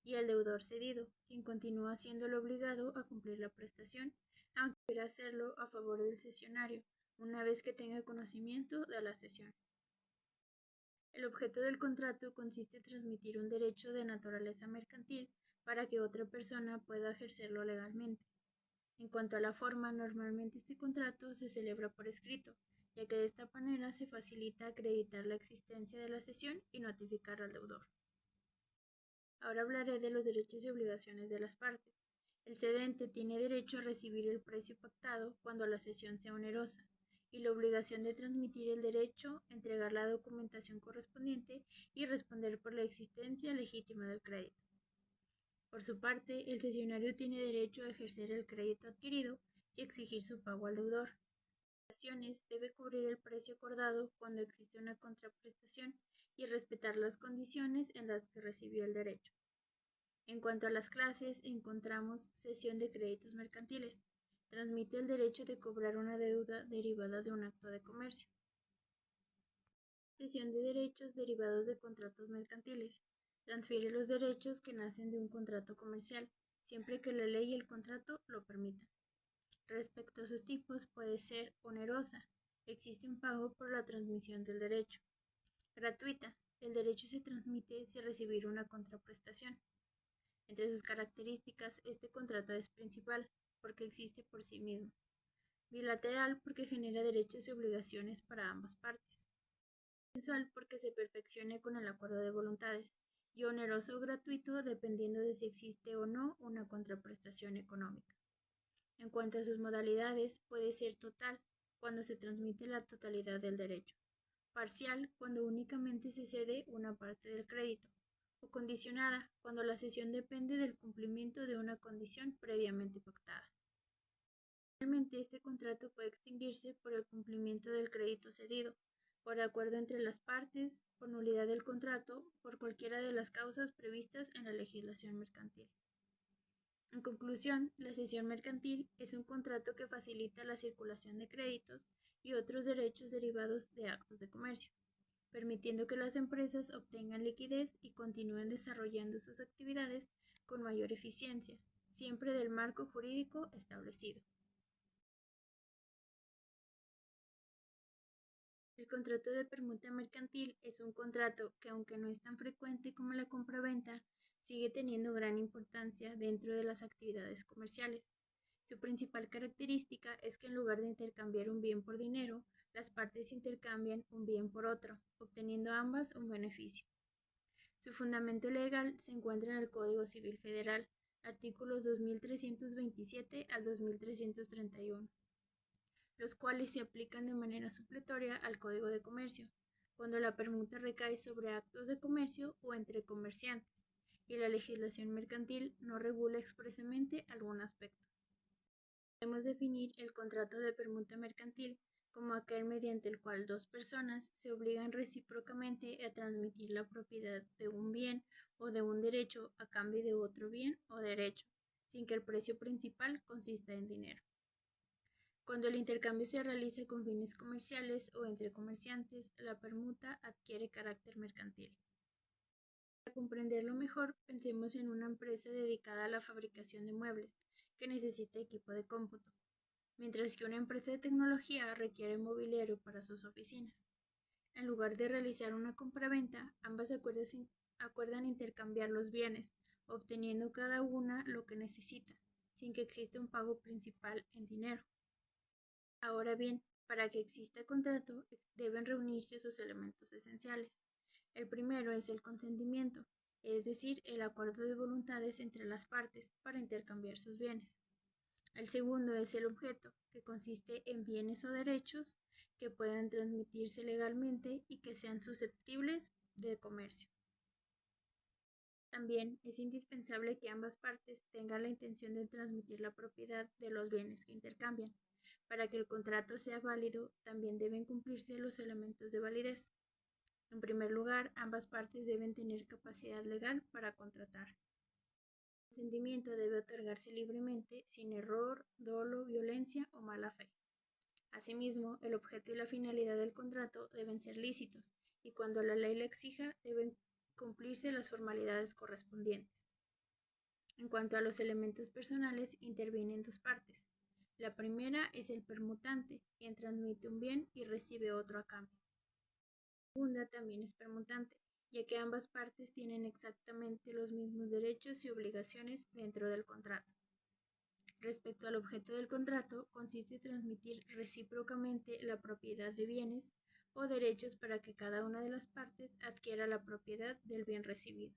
S1: y el deudor cedido, quien continúa siendo el obligado a cumplir la prestación, aunque quiera hacerlo a favor del cesionario, una vez que tenga conocimiento de la cesión. El objeto del contrato consiste en transmitir un derecho de naturaleza mercantil para que otra persona pueda ejercerlo legalmente. En cuanto a la forma, normalmente este contrato se celebra por escrito, ya que de esta manera se facilita acreditar la existencia de la cesión y notificar al deudor. Ahora hablaré de los derechos y obligaciones de las partes. El cedente tiene derecho a recibir el precio pactado cuando la cesión sea onerosa, y la obligación de transmitir el derecho, entregar la documentación correspondiente y responder por la existencia legítima del crédito. Por su parte, el cesionario tiene derecho a ejercer el crédito adquirido y exigir su pago al deudor. En ocasiones, debe cubrir el precio acordado cuando existe una contraprestación y respetar las condiciones en las que recibió el derecho. En cuanto a las clases, encontramos cesión de créditos mercantiles. Transmite el derecho de cobrar una deuda derivada de un acto de comercio. Cesión de derechos derivados de contratos mercantiles. Transfiere los derechos que nacen de un contrato comercial, siempre que la ley y el contrato lo permitan. Respecto a sus tipos, puede ser onerosa. Existe un pago por la transmisión del derecho. Gratuita. El derecho se transmite sin recibir una contraprestación. Entre sus características, este contrato es principal, porque existe por sí mismo. Bilateral, porque genera derechos y obligaciones para ambas partes. Mensual, porque se perfeccione con el acuerdo de voluntades. Y oneroso o gratuito, dependiendo de si existe o no una contraprestación económica. En cuanto a sus modalidades, puede ser total, cuando se transmite la totalidad del derecho; parcial, cuando únicamente se cede una parte del crédito; o condicionada, cuando la cesión depende del cumplimiento de una condición previamente pactada. Finalmente, este contrato puede extinguirse por el cumplimiento del crédito cedido, por acuerdo entre las partes, por nulidad del contrato, por cualquiera de las causas previstas en la legislación mercantil. En conclusión, la cesión mercantil es un contrato que facilita la circulación de créditos y otros derechos derivados de actos de comercio, permitiendo que las empresas obtengan liquidez y continúen desarrollando sus actividades con mayor eficiencia, siempre del marco jurídico establecido. El contrato de permuta mercantil es un contrato que, aunque no es tan frecuente como la compraventa, sigue teniendo gran importancia dentro de las actividades comerciales. Su principal característica es que en lugar de intercambiar un bien por dinero, las partes intercambian un bien por otro, obteniendo ambas un beneficio. Su fundamento legal se encuentra en el Código Civil Federal, artículos 2327 al 2331, los cuales se aplican de manera supletoria al Código de Comercio, cuando la permuta recae sobre actos de comercio o entre comerciantes, y la legislación mercantil no regula expresamente algún aspecto. Podemos definir el contrato de permuta mercantil como aquel mediante el cual dos personas se obligan recíprocamente a transmitir la propiedad de un bien o de un derecho a cambio de otro bien o derecho, sin que el precio principal consista en dinero. Cuando el intercambio se realiza con fines comerciales o entre comerciantes, la permuta adquiere carácter mercantil. Para comprenderlo mejor, pensemos en una empresa dedicada a la fabricación de muebles, que necesita equipo de cómputo, mientras que una empresa de tecnología requiere mobiliario para sus oficinas. En lugar de realizar una compraventa, ambas acuerdan intercambiar los bienes, obteniendo cada una lo que necesita, sin que exista un pago principal en dinero. Ahora bien, para que exista contrato, deben reunirse sus elementos esenciales. El primero es el consentimiento, es decir, el acuerdo de voluntades entre las partes para intercambiar sus bienes. El segundo es el objeto, que consiste en bienes o derechos que puedan transmitirse legalmente y que sean susceptibles de comercio. También es indispensable que ambas partes tengan la intención de transmitir la propiedad de los bienes que intercambian. Para que el contrato sea válido, también deben cumplirse los elementos de validez. En primer lugar, ambas partes deben tener capacidad legal para contratar. El consentimiento debe otorgarse libremente, sin error, dolo, violencia o mala fe. Asimismo, el objeto y la finalidad del contrato deben ser lícitos y cuando la ley la exija deben cumplirse las formalidades correspondientes. En cuanto a los elementos personales, intervienen dos partes. La primera es el permutante, quien transmite un bien y recibe otro a cambio. La segunda también es permutante, ya que ambas partes tienen exactamente los mismos derechos y obligaciones dentro del contrato. Respecto al objeto del contrato, consiste en transmitir recíprocamente la propiedad de bienes o derechos para que cada una de las partes adquiera la propiedad del bien recibido.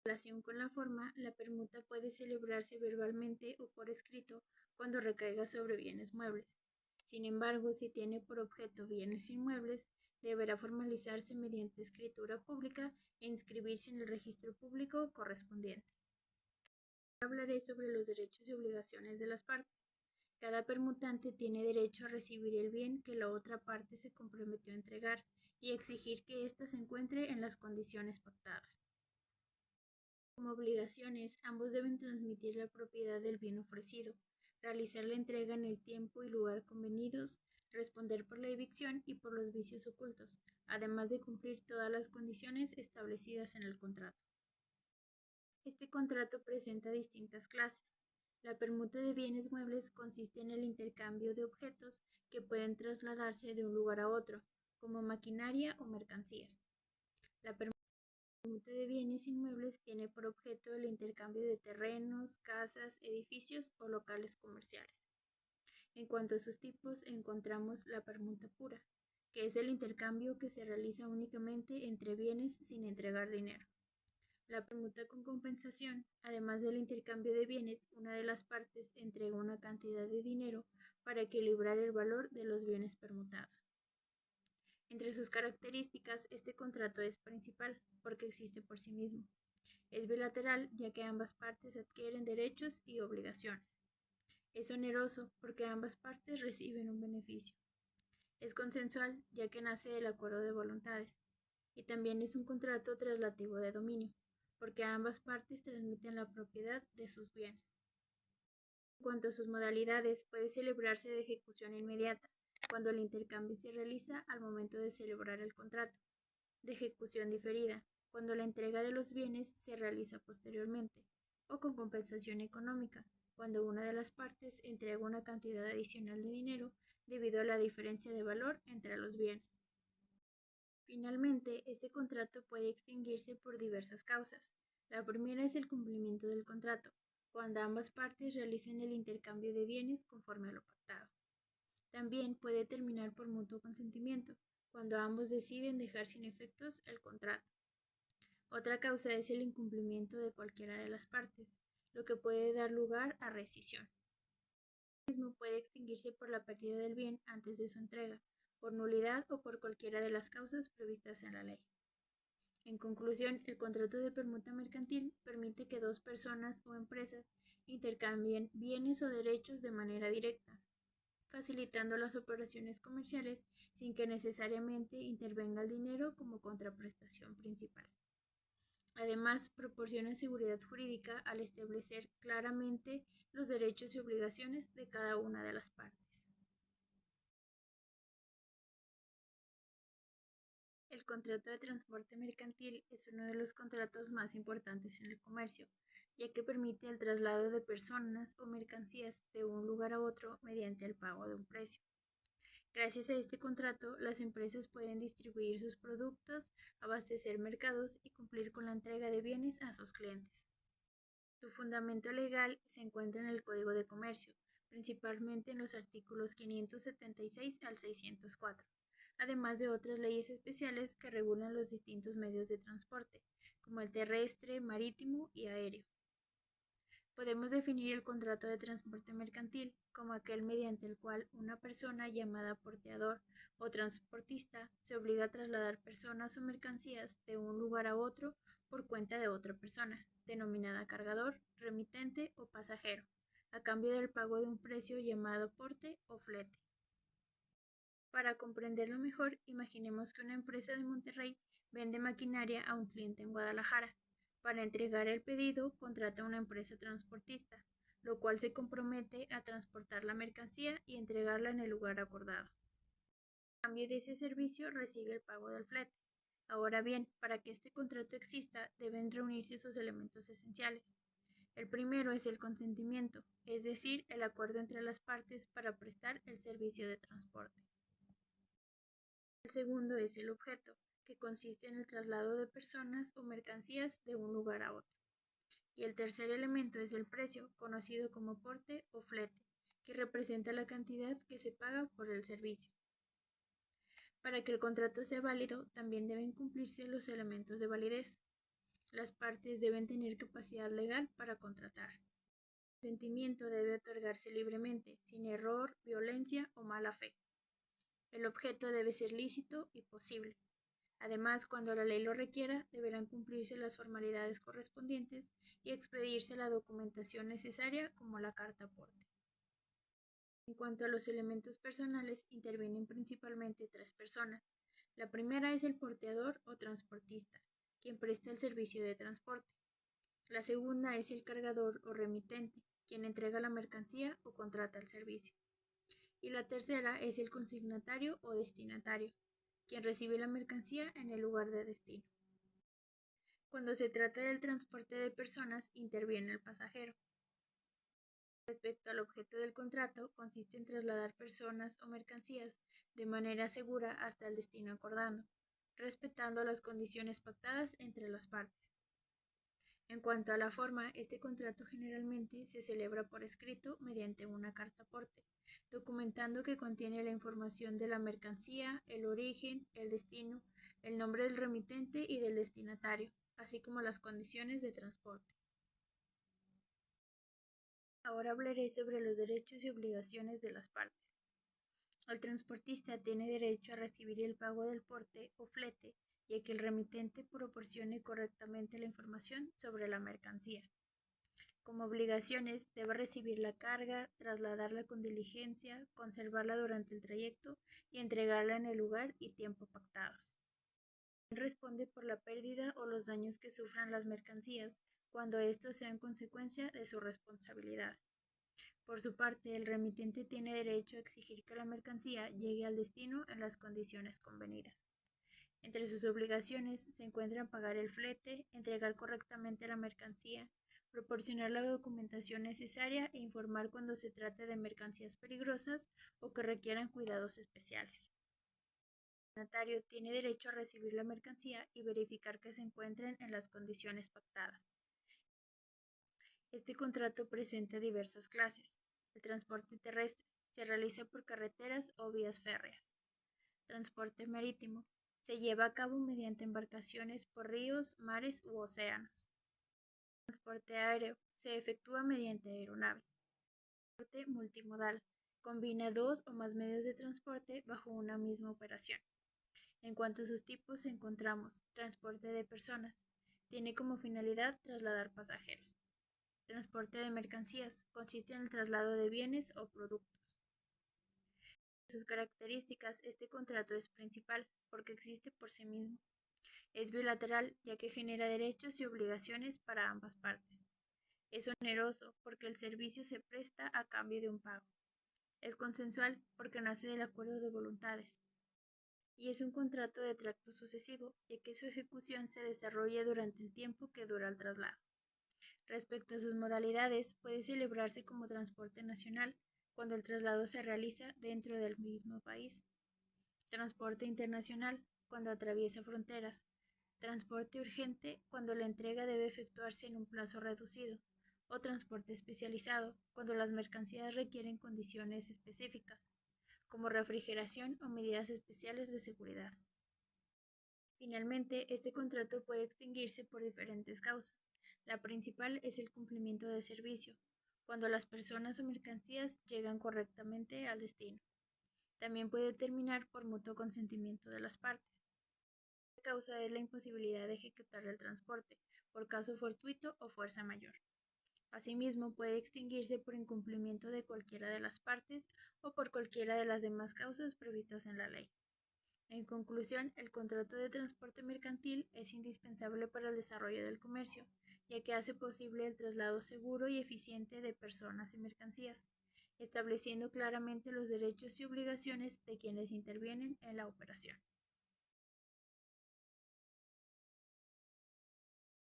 S1: En relación con la forma, la permuta puede celebrarse verbalmente o por escrito cuando recaiga sobre bienes muebles. Sin embargo, si tiene por objeto bienes inmuebles, deberá formalizarse mediante escritura pública e inscribirse en el registro público correspondiente. Ahora hablaré sobre los derechos y obligaciones de las partes. Cada permutante tiene derecho a recibir el bien que la otra parte se comprometió a entregar y exigir que ésta se encuentre en las condiciones pactadas. Como obligaciones, ambos deben transmitir la propiedad del bien ofrecido, realizar la entrega en el tiempo y lugar convenidos, responder por la evicción y por los vicios ocultos, además de cumplir todas las condiciones establecidas en el contrato. Este contrato presenta distintas clases. La permuta de bienes muebles consiste en el intercambio de objetos que pueden trasladarse de un lugar a otro, como maquinaria o mercancías. La permuta de bienes inmuebles tiene por objeto el intercambio de terrenos, casas, edificios o locales comerciales. En cuanto a sus tipos, encontramos la permuta pura, que es el intercambio que se realiza únicamente entre bienes sin entregar dinero. La permuta con compensación, además del intercambio de bienes, una de las partes entrega una cantidad de dinero para equilibrar el valor de los bienes permutados. Entre sus características, este contrato es principal, porque existe por sí mismo. Es bilateral, ya que ambas partes adquieren derechos y obligaciones. Es oneroso, porque ambas partes reciben un beneficio. Es consensual, ya que nace del acuerdo de voluntades. Y también es un contrato traslativo de dominio, porque ambas partes transmiten la propiedad de sus bienes. En cuanto a sus modalidades, puede celebrarse de ejecución inmediata, cuando el intercambio se realiza al momento de celebrar el contrato, de ejecución diferida, cuando la entrega de los bienes se realiza posteriormente, o con compensación económica, cuando una de las partes entrega una cantidad adicional de dinero debido a la diferencia de valor entre los bienes. Finalmente, este contrato puede extinguirse por diversas causas. La primera es el cumplimiento del contrato, cuando ambas partes realicen el intercambio de bienes conforme a lo pactado. También puede terminar por mutuo consentimiento, cuando ambos deciden dejar sin efectos el contrato. Otra causa es el incumplimiento de cualquiera de las partes, lo que puede dar lugar a rescisión. El mismo puede extinguirse por la pérdida del bien antes de su entrega, por nulidad o por cualquiera de las causas previstas en la ley. En conclusión, el contrato de permuta mercantil permite que dos personas o empresas intercambien bienes o derechos de manera directa, facilitando las operaciones comerciales sin que necesariamente intervenga el dinero como contraprestación principal. Además, proporciona seguridad jurídica al establecer claramente los derechos y obligaciones de cada una de las partes. El contrato de transporte mercantil es uno de los contratos más importantes en el comercio, ya que permite el traslado de personas o mercancías de un lugar a otro mediante el pago de un precio. Gracias a este contrato, las empresas pueden distribuir sus productos, abastecer mercados y cumplir con la entrega de bienes a sus clientes. Su fundamento legal se encuentra en el Código de Comercio, principalmente en los artículos 576 al 604, además de otras leyes especiales que regulan los distintos medios de transporte, como el terrestre, marítimo y aéreo. Podemos definir el contrato de transporte mercantil como aquel mediante el cual una persona llamada porteador o transportista se obliga a trasladar personas o mercancías de un lugar a otro por cuenta de otra persona, denominada cargador, remitente o pasajero, a cambio del pago de un precio llamado porte o flete. Para comprenderlo mejor, imaginemos que una empresa de Monterrey vende maquinaria a un cliente en Guadalajara. Para entregar el pedido, contrata a una empresa transportista, lo cual se compromete a transportar la mercancía y entregarla en el lugar acordado. A cambio de ese servicio, recibe el pago del flete. Ahora bien, para que este contrato exista, deben reunirse sus elementos esenciales. El primero es el consentimiento, es decir, el acuerdo entre las partes para prestar el servicio de transporte. El segundo es el objeto, que consiste en el traslado de personas o mercancías de un lugar a otro. Y el tercer elemento es el precio, conocido como porte o flete, que representa la cantidad que se paga por el servicio. Para que el contrato sea válido, también deben cumplirse los elementos de validez. Las partes deben tener capacidad legal para contratar. El consentimiento debe otorgarse libremente, sin error, violencia o mala fe. El objeto debe ser lícito y posible. Además, cuando la ley lo requiera, deberán cumplirse las formalidades correspondientes y expedirse la documentación necesaria como la carta aporte. En cuanto a los elementos personales, intervienen principalmente tres personas. La primera es el porteador o transportista, quien presta el servicio de transporte. La segunda es el cargador o remitente, quien entrega la mercancía o contrata el servicio. Y la tercera es el consignatario o destinatario, quien recibe la mercancía en el lugar de destino. Cuando se trata del transporte de personas, interviene el pasajero. Respecto al objeto del contrato, consiste en trasladar personas o mercancías de manera segura hasta el destino acordado, respetando las condiciones pactadas entre las partes. En cuanto a la forma, este contrato generalmente se celebra por escrito mediante una carta aporte, documentando que contiene la información de la mercancía, el origen, el destino, el nombre del remitente y del destinatario, así como las condiciones de transporte. Ahora hablaré sobre los derechos y obligaciones de las partes. El transportista tiene derecho a recibir el pago del porte o flete y a que el remitente proporcione correctamente la información sobre la mercancía. Como obligaciones, debe recibir la carga, trasladarla con diligencia, conservarla durante el trayecto y entregarla en el lugar y tiempo pactados. Responde por la pérdida o los daños que sufran las mercancías cuando estos sean consecuencia de su responsabilidad. Por su parte, el remitente tiene derecho a exigir que la mercancía llegue al destino en las condiciones convenidas. Entre sus obligaciones se encuentran pagar el flete, entregar correctamente la mercancía, proporcionar la documentación necesaria e informar cuando se trate de mercancías peligrosas o que requieran cuidados especiales. El destinatario tiene derecho a recibir la mercancía y verificar que se encuentren en las condiciones pactadas. Este contrato presenta diversas clases. El transporte terrestre se realiza por carreteras o vías férreas. Transporte marítimo se lleva a cabo mediante embarcaciones por ríos, mares u océanos. Transporte aéreo se efectúa mediante aeronaves. Transporte multimodal combina dos o más medios de transporte bajo una misma operación. En cuanto a sus tipos, encontramos transporte de personas. Tiene como finalidad trasladar pasajeros. Transporte de mercancías consiste en el traslado de bienes o productos. Sus características, este contrato es principal porque existe por sí mismo. Es bilateral, ya que genera derechos y obligaciones para ambas partes. Es oneroso porque el servicio se presta a cambio de un pago. Es consensual porque nace del acuerdo de voluntades. Y es un contrato de tracto sucesivo, ya que su ejecución se desarrolla durante el tiempo que dura el traslado. Respecto a sus modalidades, puede celebrarse como transporte nacional cuando el traslado se realiza dentro del mismo país. Transporte internacional cuando atraviesa fronteras. Transporte urgente cuando la entrega debe efectuarse en un plazo reducido. O transporte especializado cuando las mercancías requieren condiciones específicas, como refrigeración o medidas especiales de seguridad. Finalmente, este contrato puede extinguirse por diferentes causas. La principal es el cumplimiento de servicio, cuando las personas o mercancías llegan correctamente al destino. También puede terminar por mutuo consentimiento de las partes. La causa es la imposibilidad de ejecutar el transporte, por caso fortuito o fuerza mayor. Asimismo, puede extinguirse por incumplimiento de cualquiera de las partes o por cualquiera de las demás causas previstas en la ley. En conclusión, el contrato de transporte mercantil es indispensable para el desarrollo del comercio, ya que hace posible el traslado seguro y eficiente de personas y mercancías, estableciendo claramente los derechos y obligaciones de quienes intervienen en la operación.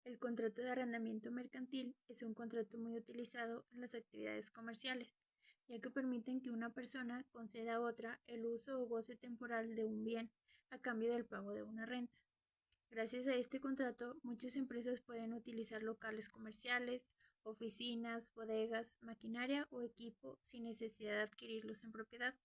S1: El contrato de arrendamiento mercantil es un contrato muy utilizado en las actividades comerciales, ya que permiten que una persona conceda a otra el uso o goce temporal de un bien a cambio del pago de una renta. Gracias a este contrato, muchas empresas pueden utilizar locales comerciales, oficinas, bodegas, maquinaria o equipo sin necesidad de adquirirlos en propiedad.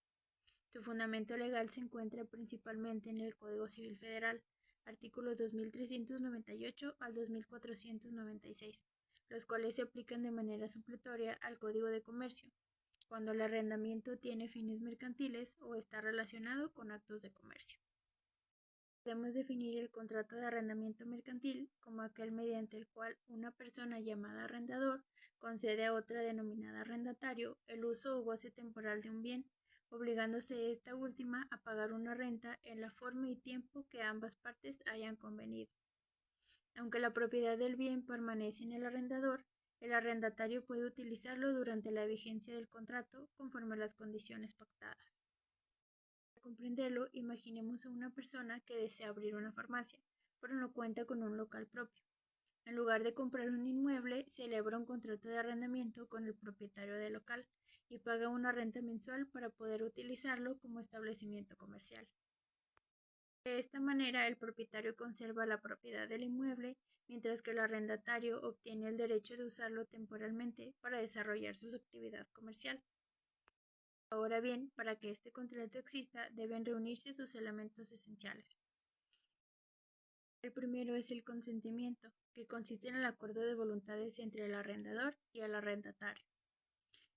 S1: Su fundamento legal se encuentra principalmente en el Código Civil Federal, artículos 2398 al 2496, los cuales se aplican de manera supletoria al Código de Comercio, cuando el arrendamiento tiene fines mercantiles o está relacionado con actos de comercio. Podemos definir el contrato de arrendamiento mercantil como aquel mediante el cual una persona llamada arrendador concede a otra denominada arrendatario el uso o goce temporal de un bien, obligándose esta última a pagar una renta en la forma y tiempo que ambas partes hayan convenido. Aunque la propiedad del bien permanece en el arrendatario puede utilizarlo durante la vigencia del contrato conforme a las condiciones pactadas. Para comprenderlo, imaginemos a una persona que desea abrir una farmacia, pero no cuenta con un local propio. En lugar de comprar un inmueble, celebra un contrato de arrendamiento con el propietario del local y paga una renta mensual para poder utilizarlo como establecimiento comercial. De esta manera, el propietario conserva la propiedad del inmueble, mientras que el arrendatario obtiene el derecho de usarlo temporalmente para desarrollar su actividad comercial. Ahora bien, para que este contrato exista, deben reunirse sus elementos esenciales. El primero es el consentimiento, que consiste en el acuerdo de voluntades entre el arrendador y el arrendatario.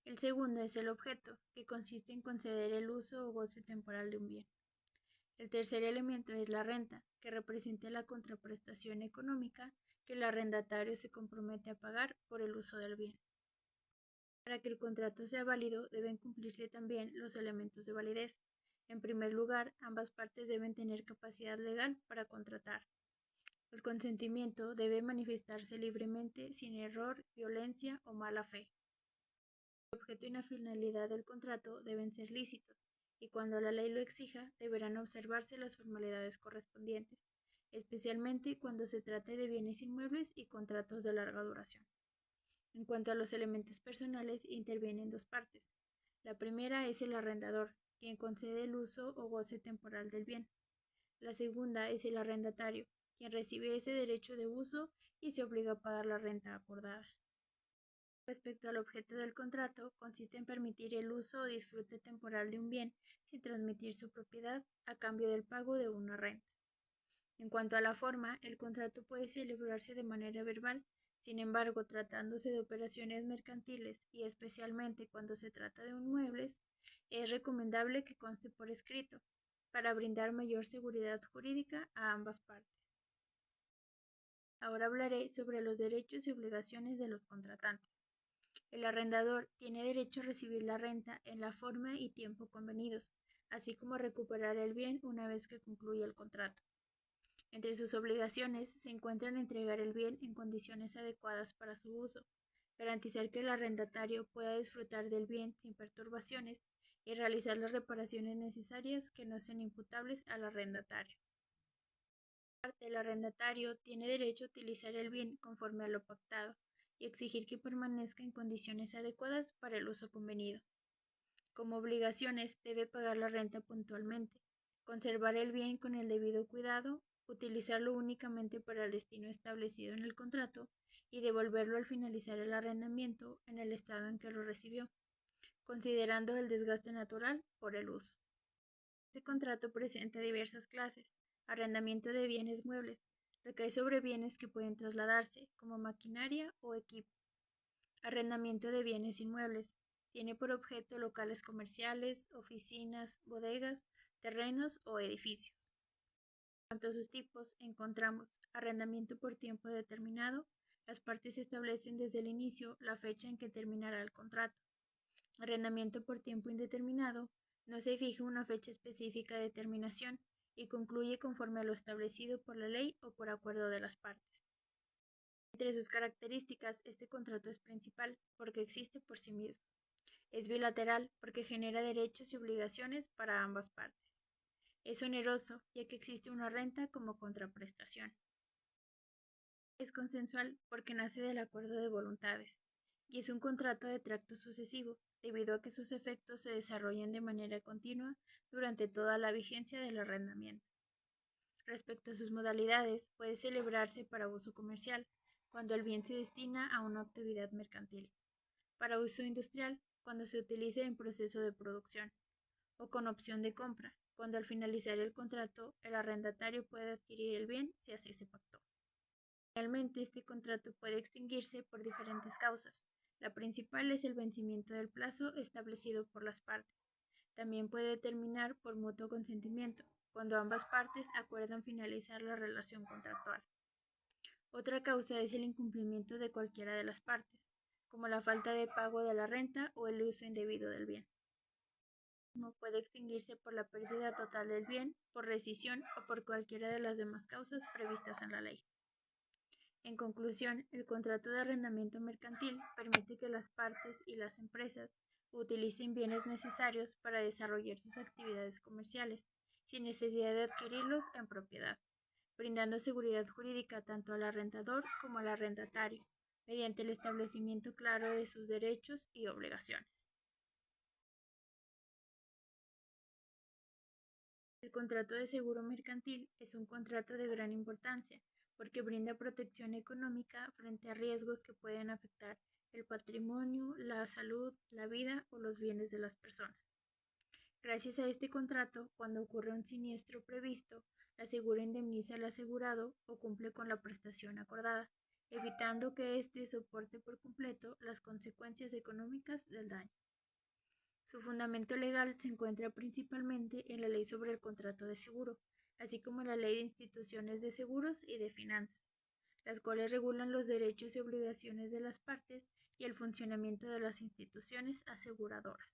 S1: El segundo es el objeto, que consiste en conceder el uso o goce temporal de un bien. El tercer elemento es la renta, que representa la contraprestación económica que el arrendatario se compromete a pagar por el uso del bien. Para que el contrato sea válido, deben cumplirse también los elementos de validez. En primer lugar, ambas partes deben tener capacidad legal para contratar. El consentimiento debe manifestarse libremente, sin error, violencia o mala fe. El objeto y la finalidad del contrato deben ser lícitos, y cuando la ley lo exija, deberán observarse las formalidades correspondientes, especialmente cuando se trate de bienes inmuebles y contratos de larga duración. En cuanto a los elementos personales, intervienen dos partes. La primera es el arrendador, quien concede el uso o goce temporal del bien. La segunda es el arrendatario, quien recibe ese derecho de uso y se obliga a pagar la renta acordada. Respecto al objeto del contrato, consiste en permitir el uso o disfrute temporal de un bien sin transmitir su propiedad a cambio del pago de una renta. En cuanto a la forma, el contrato puede celebrarse de manera verbal. Sin embargo, tratándose de operaciones mercantiles y especialmente cuando se trata de inmuebles, es recomendable que conste por escrito, para brindar mayor seguridad jurídica a ambas partes. Ahora hablaré sobre los derechos y obligaciones de los contratantes. El arrendador tiene derecho a recibir la renta en la forma y tiempo convenidos, así como recuperar el bien una vez que concluya el contrato. Entre sus obligaciones se encuentran entregar el bien en condiciones adecuadas para su uso, garantizar que el arrendatario pueda disfrutar del bien sin perturbaciones y realizar las reparaciones necesarias que no sean imputables al arrendatario. El arrendatario tiene derecho a utilizar el bien conforme a lo pactado y exigir que permanezca en condiciones adecuadas para el uso convenido. Como obligaciones, debe pagar la renta puntualmente, conservar el bien con el debido cuidado, utilizarlo únicamente para el destino establecido en el contrato y devolverlo al finalizar el arrendamiento en el estado en que lo recibió, considerando el desgaste natural por el uso. Este contrato presenta diversas clases. Arrendamiento de bienes muebles. Recae sobre bienes que pueden trasladarse, como maquinaria o equipo. Arrendamiento de bienes inmuebles. Tiene por objeto locales comerciales, oficinas, bodegas, terrenos o edificios. En cuanto a sus tipos, encontramos arrendamiento por tiempo determinado. Las partes establecen desde el inicio la fecha en que terminará el contrato. Arrendamiento por tiempo indeterminado. No se fija una fecha específica de terminación y concluye conforme a lo establecido por la ley o por acuerdo de las partes. Entre sus características, este contrato es principal porque existe por sí mismo. Es bilateral porque genera derechos y obligaciones para ambas partes. Es oneroso, ya que existe una renta como contraprestación. Es consensual porque nace del acuerdo de voluntades y es un contrato de tracto sucesivo, debido a que sus efectos se desarrollan de manera continua durante toda la vigencia del arrendamiento. Respecto a sus modalidades, puede celebrarse para uso comercial, cuando el bien se destina a una actividad mercantil, para uso industrial, cuando se utilice en proceso de producción, o con opción de compra, cuando al finalizar el contrato el arrendatario puede adquirir el bien si así se pactó. Finalmente, este contrato puede extinguirse por diferentes causas. La principal es el vencimiento del plazo establecido por las partes. También puede terminar por mutuo consentimiento, cuando ambas partes acuerdan finalizar la relación contractual. Otra causa es el incumplimiento de cualquiera de las partes, como la falta de pago de la renta o el uso indebido del bien. Puede extinguirse por la pérdida total del bien, por rescisión o por cualquiera de las demás causas previstas en la ley. En conclusión, el contrato de arrendamiento mercantil permite que las partes y las empresas utilicen bienes necesarios para desarrollar sus actividades comerciales, sin necesidad de adquirirlos en propiedad, brindando seguridad jurídica tanto al arrendador como al arrendatario, mediante el establecimiento claro de sus derechos y obligaciones. El contrato de seguro mercantil es un contrato de gran importancia porque brinda protección económica frente a riesgos que pueden afectar el patrimonio, la salud, la vida o los bienes de las personas. Gracias a este contrato, cuando ocurre un siniestro previsto, la segura indemniza al asegurado o cumple con la prestación acordada, evitando que éste soporte por completo las consecuencias económicas del daño. Su fundamento legal se encuentra principalmente en la Ley sobre el Contrato de Seguro, así como en la Ley de Instituciones de Seguros y de Finanzas, las cuales regulan los derechos y obligaciones de las partes y el funcionamiento de las instituciones aseguradoras.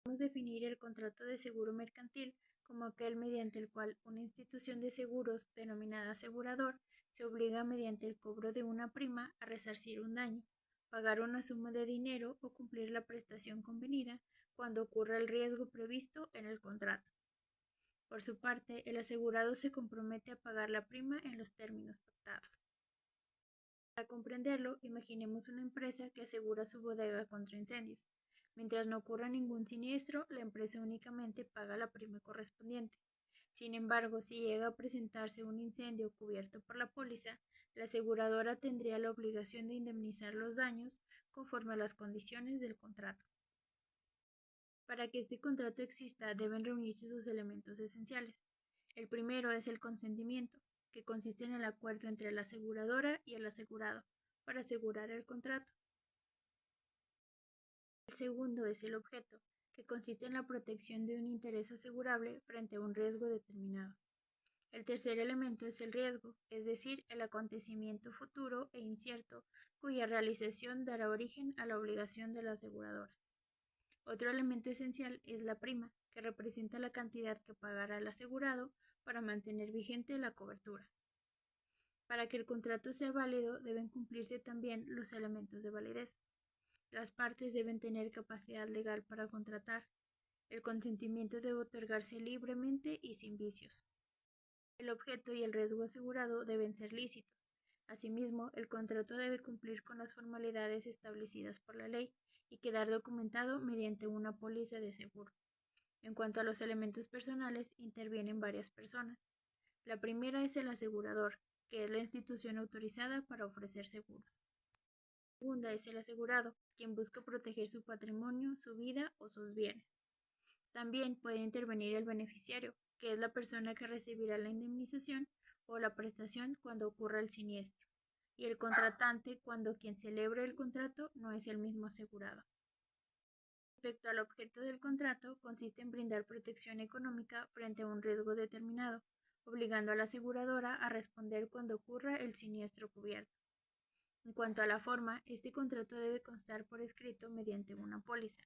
S1: Podemos definir el contrato de seguro mercantil como aquel mediante el cual una institución de seguros, denominada asegurador, se obliga mediante el cobro de una prima a resarcir un daño, pagar una suma de dinero o cumplir la prestación convenida cuando ocurra el riesgo previsto en el contrato. Por su parte, el asegurado se compromete a pagar la prima en los términos pactados. Para comprenderlo, imaginemos una empresa que asegura su bodega contra incendios. Mientras no ocurra ningún siniestro, la empresa únicamente paga la prima correspondiente. Sin embargo, si llega a presentarse un incendio cubierto por la póliza, la aseguradora tendría la obligación de indemnizar los daños conforme a las condiciones del contrato. Para que este contrato exista, deben reunirse sus elementos esenciales. El primero es el consentimiento, que consiste en el acuerdo entre la aseguradora y el asegurado para asegurar el contrato. El segundo es el objeto, que consiste en la protección de un interés asegurable frente a un riesgo determinado. El tercer elemento es el riesgo, es decir, el acontecimiento futuro e incierto cuya realización dará origen a la obligación de la aseguradora. Otro elemento esencial es la prima, que representa la cantidad que pagará el asegurado para mantener vigente la cobertura. Para que el contrato sea válido, deben cumplirse también los elementos de validez. Las partes deben tener capacidad legal para contratar. El consentimiento debe otorgarse libremente y sin vicios. El objeto y el riesgo asegurado deben ser lícitos. Asimismo, el contrato debe cumplir con las formalidades establecidas por la ley y quedar documentado mediante una póliza de seguro. En cuanto a los elementos personales, intervienen varias personas. La primera es el asegurador, que es la institución autorizada para ofrecer seguros. La segunda es el asegurado, quien busca proteger su patrimonio, su vida o sus bienes. También puede intervenir el beneficiario, que es la persona que recibirá la indemnización o la prestación cuando ocurra el siniestro, y el contratante cuando quien celebre el contrato no es el mismo asegurado. Respecto al objeto del contrato, consiste en brindar protección económica frente a un riesgo determinado, obligando a la aseguradora a responder cuando ocurra el siniestro cubierto. En cuanto a la forma, este contrato debe constar por escrito mediante una póliza,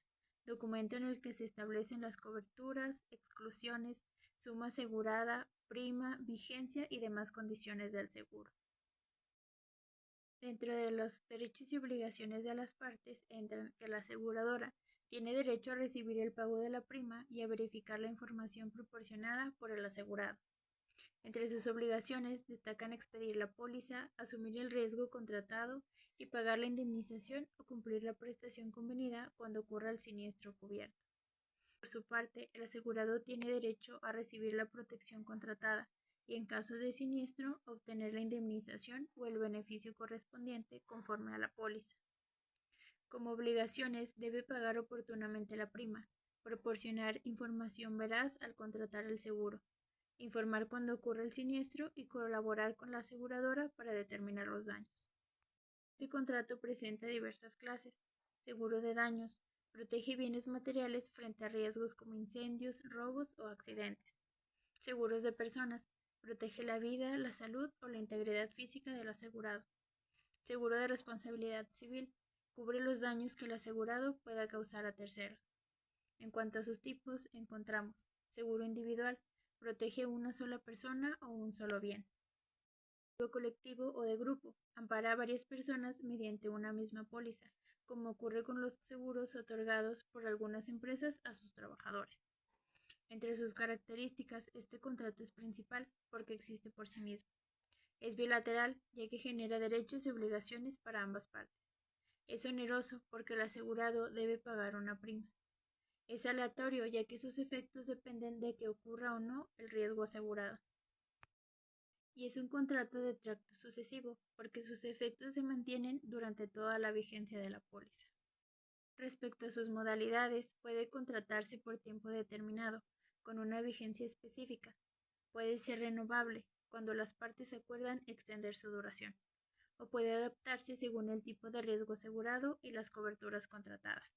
S1: documento en el que se establecen las coberturas, exclusiones, suma asegurada, prima, vigencia y demás condiciones del seguro. Dentro de los derechos y obligaciones de las partes entran que la aseguradora tiene derecho a recibir el pago de la prima y a verificar la información proporcionada por el asegurado. Entre sus obligaciones destacan expedir la póliza, asumir el riesgo contratado y pagar la indemnización o cumplir la prestación convenida cuando ocurra el siniestro cubierto. Por su parte, el asegurado tiene derecho a recibir la protección contratada y, en caso de siniestro, obtener la indemnización o el beneficio correspondiente conforme a la póliza. Como obligaciones, debe pagar oportunamente la prima, proporcionar información veraz al contratar el seguro, informar cuando ocurre el siniestro y colaborar con la aseguradora para determinar los daños. Este contrato presenta diversas clases. Seguro de daños. Protege bienes materiales frente a riesgos como incendios, robos o accidentes. Seguros de personas. Protege la vida, la salud o la integridad física del asegurado. Seguro de responsabilidad civil. Cubre los daños que el asegurado pueda causar a terceros. En cuanto a sus tipos, encontramos seguro individual. Protege una sola persona o un solo bien. Seguro colectivo o de grupo. Ampara a varias personas mediante una misma póliza, como ocurre con los seguros otorgados por algunas empresas a sus trabajadores. Entre sus características, este contrato es principal porque existe por sí mismo. Es bilateral, ya que genera derechos y obligaciones para ambas partes. Es oneroso porque el asegurado debe pagar una prima. Es aleatorio, ya que sus efectos dependen de que ocurra o no el riesgo asegurado. Y es un contrato de tracto sucesivo, porque sus efectos se mantienen durante toda la vigencia de la póliza. Respecto a sus modalidades, puede contratarse por tiempo determinado, con una vigencia específica. Puede ser renovable, cuando las partes acuerdan extender su duración, o puede adaptarse según el tipo de riesgo asegurado y las coberturas contratadas.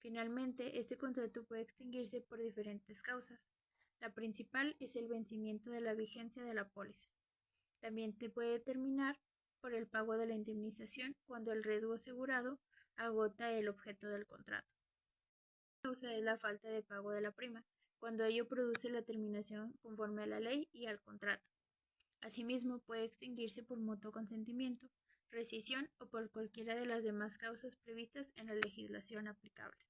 S1: Finalmente, este contrato puede extinguirse por diferentes causas. La principal es el vencimiento de la vigencia de la póliza. También te puede terminar por el pago de la indemnización cuando el riesgo asegurado agota el objeto del contrato. La causa es la falta de pago de la prima, cuando ello produce la terminación conforme a la ley y al contrato. Asimismo, puede extinguirse por mutuo consentimiento, rescisión o por cualquiera de las demás causas previstas en la legislación aplicable.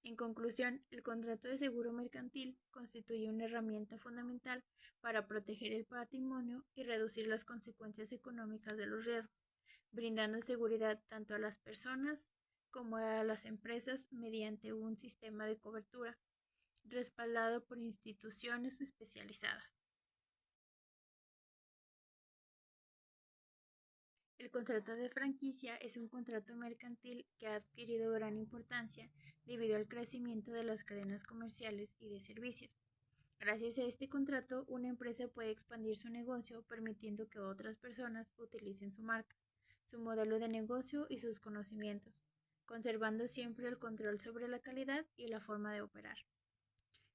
S1: En conclusión, el contrato de seguro mercantil constituye una herramienta fundamental para proteger el patrimonio y reducir las consecuencias económicas de los riesgos, brindando seguridad tanto a las personas como a las empresas mediante un sistema de cobertura respaldado por instituciones especializadas. El contrato de franquicia es un contrato mercantil que ha adquirido gran importancia debido al crecimiento de las cadenas comerciales y de servicios. Gracias a este contrato, una empresa puede expandir su negocio permitiendo que otras personas utilicen su marca, su modelo de negocio y sus conocimientos, conservando siempre el control sobre la calidad y la forma de operar.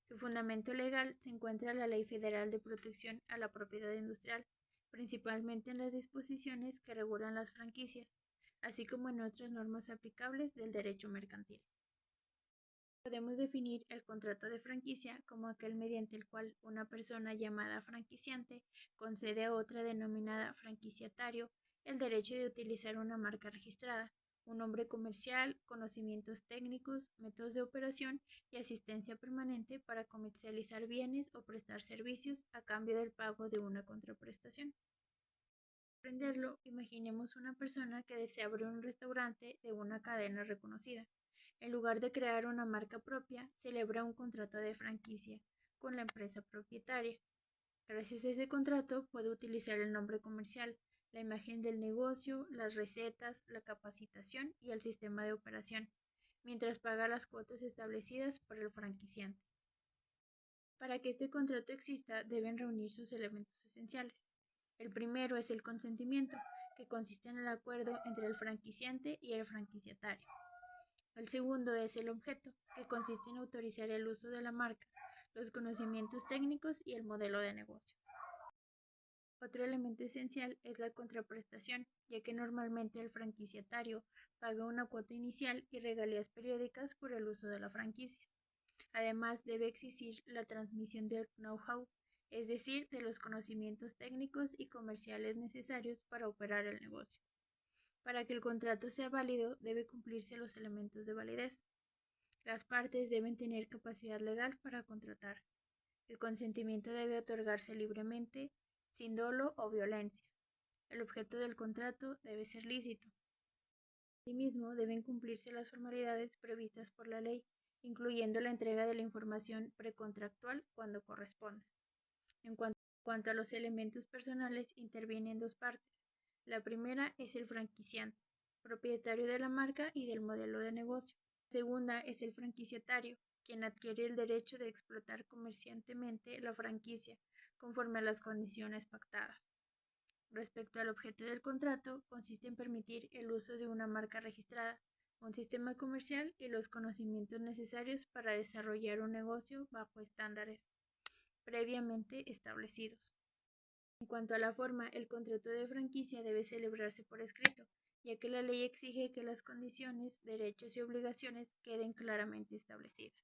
S1: Su fundamento legal se encuentra en la Ley Federal de Protección a la Propiedad Industrial, principalmente en las disposiciones que regulan las franquicias, así como en otras normas aplicables del derecho mercantil. Podemos definir el contrato de franquicia como aquel mediante el cual una persona llamada franquiciante concede a otra denominada franquiciatario el derecho de utilizar una marca registrada, un nombre comercial, conocimientos técnicos, métodos de operación y asistencia permanente para comercializar bienes o prestar servicios a cambio del pago de una contraprestación. Para comprenderlo, imaginemos una persona que desea abrir un restaurante de una cadena reconocida. En lugar de crear una marca propia, celebra un contrato de franquicia con la empresa propietaria. Gracias a ese contrato puede utilizar el nombre comercial, la imagen del negocio, las recetas, la capacitación y el sistema de operación, mientras paga las cuotas establecidas por el franquiciante. Para que este contrato exista, deben reunir sus elementos esenciales. El primero es el consentimiento, que consiste en el acuerdo entre el franquiciante y el franquiciatario. El segundo es el objeto, que consiste en autorizar el uso de la marca, los conocimientos técnicos y el modelo de negocio. Otro elemento esencial es la contraprestación, ya que normalmente el franquiciatario paga una cuota inicial y regalías periódicas por el uso de la franquicia. Además, debe existir la transmisión del know-how, es decir, de los conocimientos técnicos y comerciales necesarios para operar el negocio. Para que el contrato sea válido, debe cumplirse los elementos de validez. Las partes deben tener capacidad legal para contratar. El consentimiento debe otorgarse libremente, sin dolo o violencia. El objeto del contrato debe ser lícito. Asimismo, deben cumplirse las formalidades previstas por la ley, incluyendo la entrega de la información precontractual cuando corresponda. En cuanto a los elementos personales, intervienen dos partes. La primera es el franquiciante, propietario de la marca y del modelo de negocio. La segunda es el franquiciatario, quien adquiere el derecho de explotar comercialmente la franquicia conforme a las condiciones pactadas. Respecto al objeto del contrato, consiste en permitir el uso de una marca registrada, un sistema comercial y los conocimientos necesarios para desarrollar un negocio bajo estándares previamente establecidos. En cuanto a la forma, el contrato de franquicia debe celebrarse por escrito, ya que la ley exige que las condiciones, derechos y obligaciones queden claramente establecidas.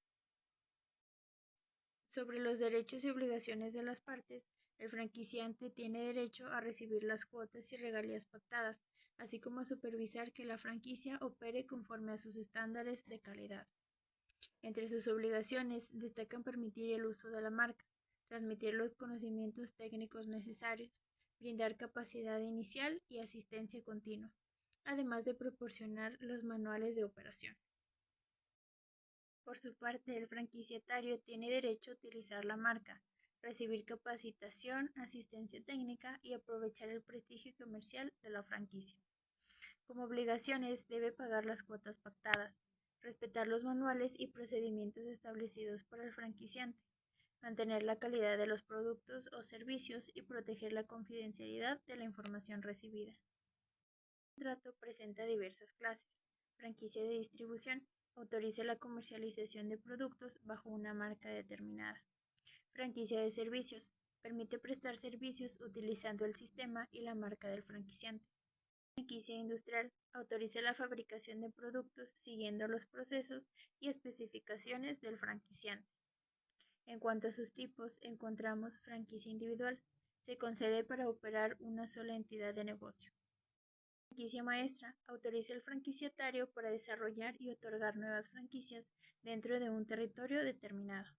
S1: Sobre los derechos y obligaciones de las partes, el franquiciante tiene derecho a recibir las cuotas y regalías pactadas, así como a supervisar que la franquicia opere conforme a sus estándares de calidad. Entre sus obligaciones destacan permitir el uso de la marca, transmitir los conocimientos técnicos necesarios, brindar capacidad inicial y asistencia continua, además de proporcionar los manuales de operación. Por su parte, el franquiciatario tiene derecho a utilizar la marca, recibir capacitación, asistencia técnica y aprovechar el prestigio comercial de la franquicia. Como obligaciones, debe pagar las cuotas pactadas, respetar los manuales y procedimientos establecidos por el franquiciante, mantener la calidad de los productos o servicios y proteger la confidencialidad de la información recibida. El contrato presenta diversas clases. Franquicia de distribución. Autoriza la comercialización de productos bajo una marca determinada. Franquicia de servicios. Permite prestar servicios utilizando el sistema y la marca del franquiciante. Franquicia industrial. Autoriza la fabricación de productos siguiendo los procesos y especificaciones del franquiciante. En cuanto a sus tipos, encontramos franquicia individual. Se concede para operar una sola entidad de negocio. Franquicia maestra. Autoriza al franquiciatario para desarrollar y otorgar nuevas franquicias dentro de un territorio determinado.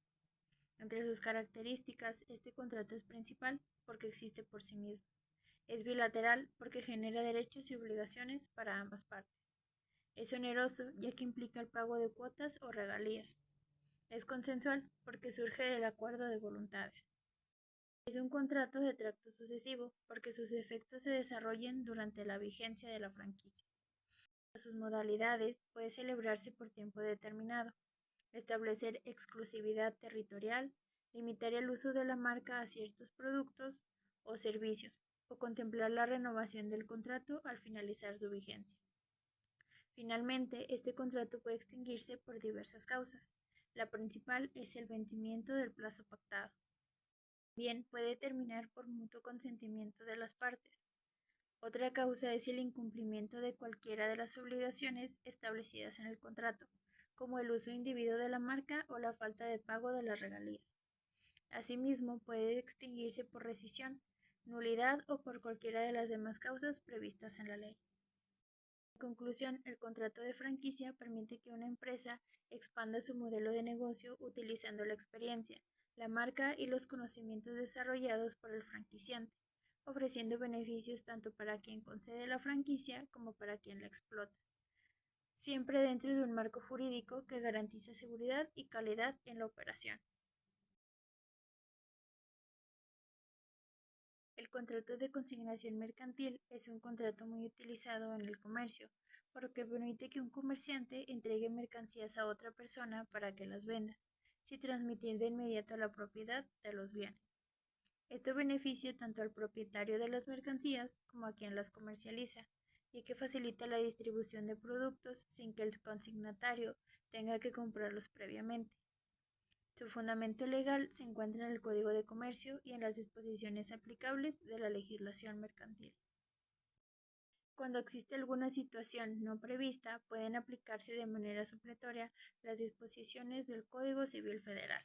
S1: Entre sus características, este contrato es principal porque existe por sí mismo. Es bilateral porque genera derechos y obligaciones para ambas partes. Es oneroso ya que implica el pago de cuotas o regalías. Es consensual porque surge del acuerdo de voluntades. Es un contrato de tracto sucesivo porque sus efectos se desarrollen durante la vigencia de la franquicia. Sus modalidades puede celebrarse por tiempo determinado, establecer exclusividad territorial, limitar el uso de la marca a ciertos productos o servicios, o contemplar la renovación del contrato al finalizar su vigencia. Finalmente, este contrato puede extinguirse por diversas causas. La principal es el vencimiento del plazo pactado. También puede terminar por mutuo consentimiento de las partes. Otra causa es el incumplimiento de cualquiera de las obligaciones establecidas en el contrato, como el uso indebido de la marca o la falta de pago de las regalías. Asimismo, puede extinguirse por rescisión, nulidad o por cualquiera de las demás causas previstas en la ley. En conclusión, el contrato de franquicia permite que una empresa expanda su modelo de negocio utilizando la experiencia, la marca y los conocimientos desarrollados por el franquiciante, ofreciendo beneficios tanto para quien concede la franquicia como para quien la explota, siempre dentro de un marco jurídico que garantiza seguridad y calidad en la operación. El contrato de consignación mercantil es un contrato muy utilizado en el comercio, porque permite que un comerciante entregue mercancías a otra persona para que las venda, sin transmitir de inmediato la propiedad de los bienes. Esto beneficia tanto al propietario de las mercancías como a quien las comercializa, ya que facilita la distribución de productos sin que el consignatario tenga que comprarlos previamente. Su fundamento legal se encuentra en el Código de Comercio y en las disposiciones aplicables de la legislación mercantil. Cuando existe alguna situación no prevista, pueden aplicarse de manera supletoria las disposiciones del Código Civil Federal.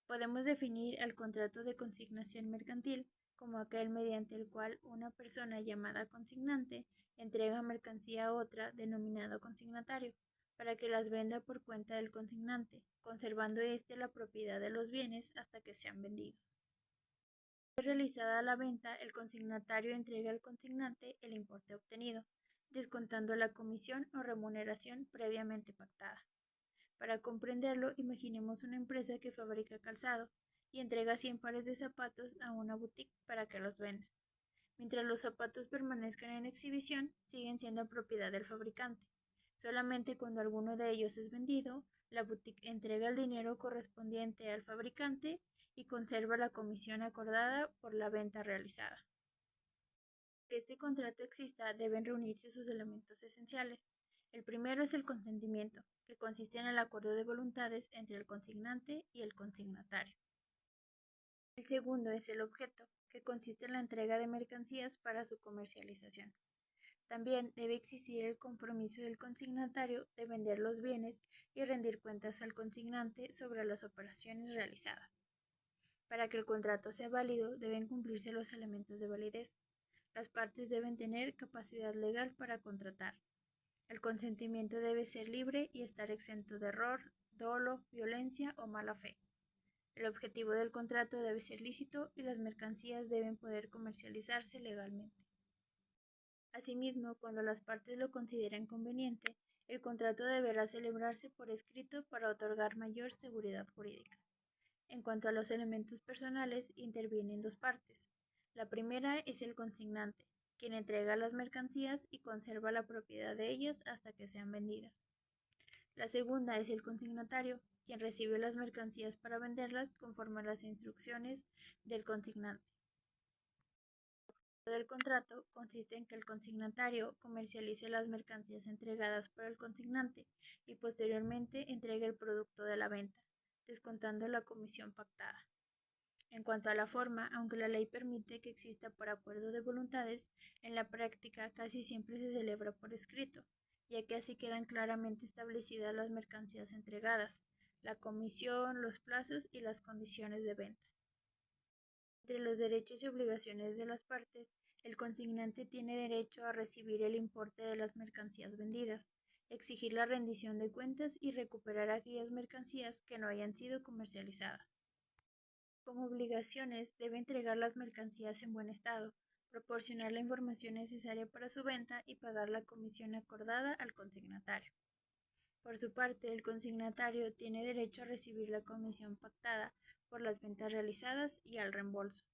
S1: Podemos definir al contrato de consignación mercantil como aquel mediante el cual una persona llamada consignante entrega mercancía a otra denominado consignatario, para que las venda por cuenta del consignante, conservando éste la propiedad de los bienes hasta que sean vendidos. Una vez realizada la venta, el consignatario entrega al consignante el importe obtenido, descontando la comisión o remuneración previamente pactada. Para comprenderlo, imaginemos una empresa que fabrica calzado y entrega 100 pares de zapatos a una boutique para que los venda. Mientras los zapatos permanezcan en exhibición, siguen siendo propiedad del fabricante. Solamente cuando alguno de ellos es vendido, la boutique entrega el dinero correspondiente al fabricante y conserva la comisión acordada por la venta realizada. Para que este contrato exista, deben reunirse sus elementos esenciales. El primero es el consentimiento, que consiste en el acuerdo de voluntades entre el consignante y el consignatario. El segundo es el objeto, que consiste en la entrega de mercancías para su comercialización. También debe existir el compromiso del consignatario de vender los bienes y rendir cuentas al consignante sobre las operaciones realizadas. Para que el contrato sea válido, deben cumplirse los elementos de validez. Las partes deben tener capacidad legal para contratar. El consentimiento debe ser libre y estar exento de error, dolo, violencia o mala fe. El objetivo del contrato debe ser lícito y las mercancías deben poder comercializarse legalmente. Asimismo, cuando las partes lo consideren conveniente, el contrato deberá celebrarse por escrito para otorgar mayor seguridad jurídica. En cuanto a los elementos personales, intervienen dos partes. La primera es el consignante, quien entrega las mercancías y conserva la propiedad de ellas hasta que sean vendidas. La segunda es el consignatario, quien recibe las mercancías para venderlas conforme a las instrucciones del consignante. El del contrato consiste en que el consignatario comercialice las mercancías entregadas por el consignante y posteriormente entregue el producto de la venta, descontando la comisión pactada. En cuanto a la forma, aunque la ley permite que exista por acuerdo de voluntades, en la práctica casi siempre se celebra por escrito, ya que así quedan claramente establecidas las mercancías entregadas, la comisión, los plazos y las condiciones de venta. Entre los derechos y obligaciones de las partes, el consignante tiene derecho a recibir el importe de las mercancías vendidas, exigir la rendición de cuentas y recuperar aquellas mercancías que no hayan sido comercializadas. Como obligaciones, debe entregar las mercancías en buen estado, proporcionar la información necesaria para su venta y pagar la comisión acordada al consignatario. Por su parte, el consignatario tiene derecho a recibir la comisión pactada por las ventas realizadas y al reembolso.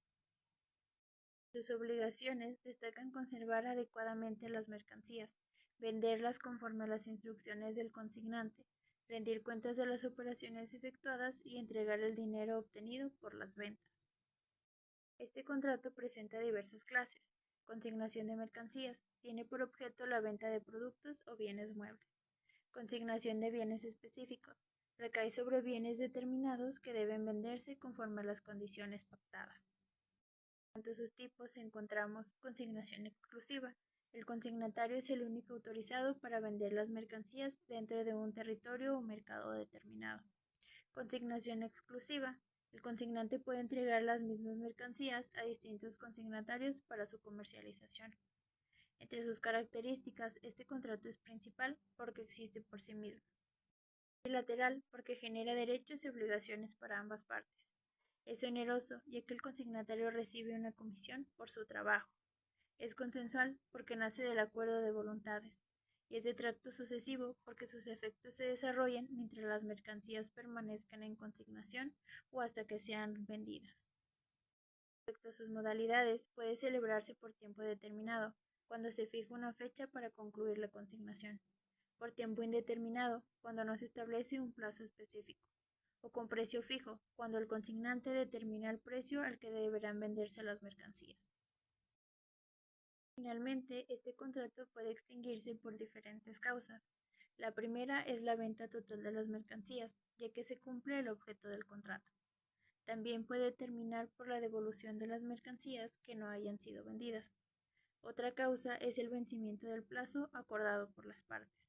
S1: Sus obligaciones destacan conservar adecuadamente las mercancías, venderlas conforme a las instrucciones del consignante, rendir cuentas de las operaciones efectuadas y entregar el dinero obtenido por las ventas. Este contrato presenta diversas clases. Consignación de mercancías. Tiene por objeto la venta de productos o bienes muebles. Consignación de bienes específicos. Recae sobre bienes determinados que deben venderse conforme a las condiciones pactadas. En cuanto a sus tipos, encontramos consignación exclusiva, El consignatario es el único autorizado para vender las mercancías dentro de un territorio o mercado determinado. Consignación exclusiva. El consignante puede entregar las mismas mercancías a distintos consignatarios para su comercialización. Entre sus características, este contrato es principal porque existe por sí mismo. Bilateral porque genera derechos y obligaciones para ambas partes. Es oneroso, ya que el consignatario recibe una comisión por su trabajo. Es consensual porque nace del acuerdo de voluntades. Y es de tracto sucesivo porque sus efectos se desarrollan mientras las mercancías permanezcan en consignación o hasta que sean vendidas. Respecto a sus modalidades, puede celebrarse por tiempo determinado, cuando se fija una fecha para concluir la consignación, por tiempo indeterminado, cuando no se establece un plazo específico, o con precio fijo, cuando el consignante determina el precio al que deberán venderse las mercancías. Finalmente, este contrato puede extinguirse por diferentes causas. La primera es la venta total de las mercancías, ya que se cumple el objeto del contrato. También puede terminar por la devolución de las mercancías que no hayan sido vendidas. Otra causa es el vencimiento del plazo acordado por las partes.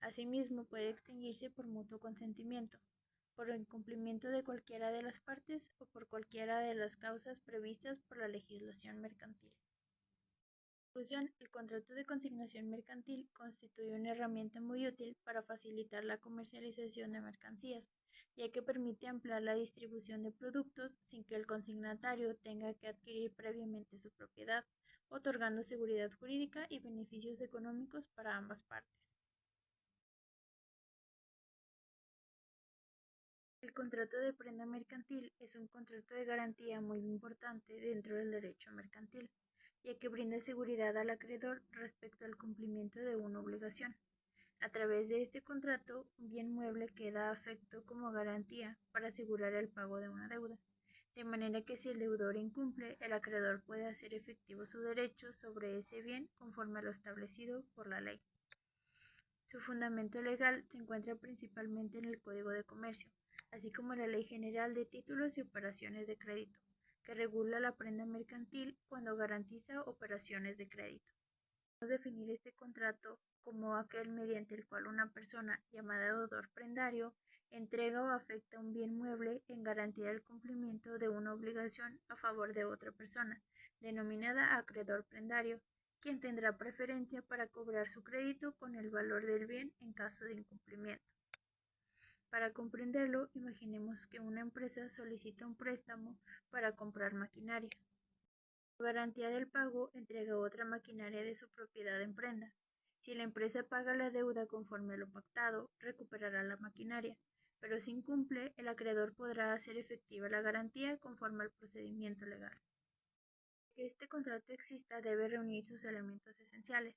S1: Asimismo, puede extinguirse por mutuo consentimiento, por incumplimiento de cualquiera de las partes o por cualquiera de las causas previstas por la legislación mercantil. En conclusión, el contrato de consignación mercantil constituye una herramienta muy útil para facilitar la comercialización de mercancías, ya que permite ampliar la distribución de productos sin que el consignatario tenga que adquirir previamente su propiedad, otorgando seguridad jurídica y beneficios económicos para ambas partes. El contrato de prenda mercantil es un contrato de garantía muy importante dentro del derecho mercantil, ya que brinda seguridad al acreedor respecto al cumplimiento de una obligación. A través de este contrato, un bien mueble queda afecto como garantía para asegurar el pago de una deuda, de manera que si el deudor incumple, el acreedor puede hacer efectivo su derecho sobre ese bien conforme a lo establecido por la ley. Su fundamento legal se encuentra principalmente en el Código de Comercio, así como en la Ley General de Títulos y Operaciones de Crédito, que regula la prenda mercantil cuando garantiza operaciones de crédito. Podemos definir este contrato como aquel mediante el cual una persona llamada deudor prendario entrega o afecta un bien mueble en garantía del cumplimiento de una obligación a favor de otra persona, denominada acreedor prendario, quien tendrá preferencia para cobrar su crédito con el valor del bien en caso de incumplimiento. Para comprenderlo, imaginemos que una empresa solicita un préstamo para comprar maquinaria. Como garantía del pago, entrega otra maquinaria de su propiedad en prenda. Si la empresa paga la deuda conforme a lo pactado, recuperará la maquinaria, pero si incumple, el acreedor podrá hacer efectiva la garantía conforme al procedimiento legal. Para que este contrato exista, debe reunir sus elementos esenciales.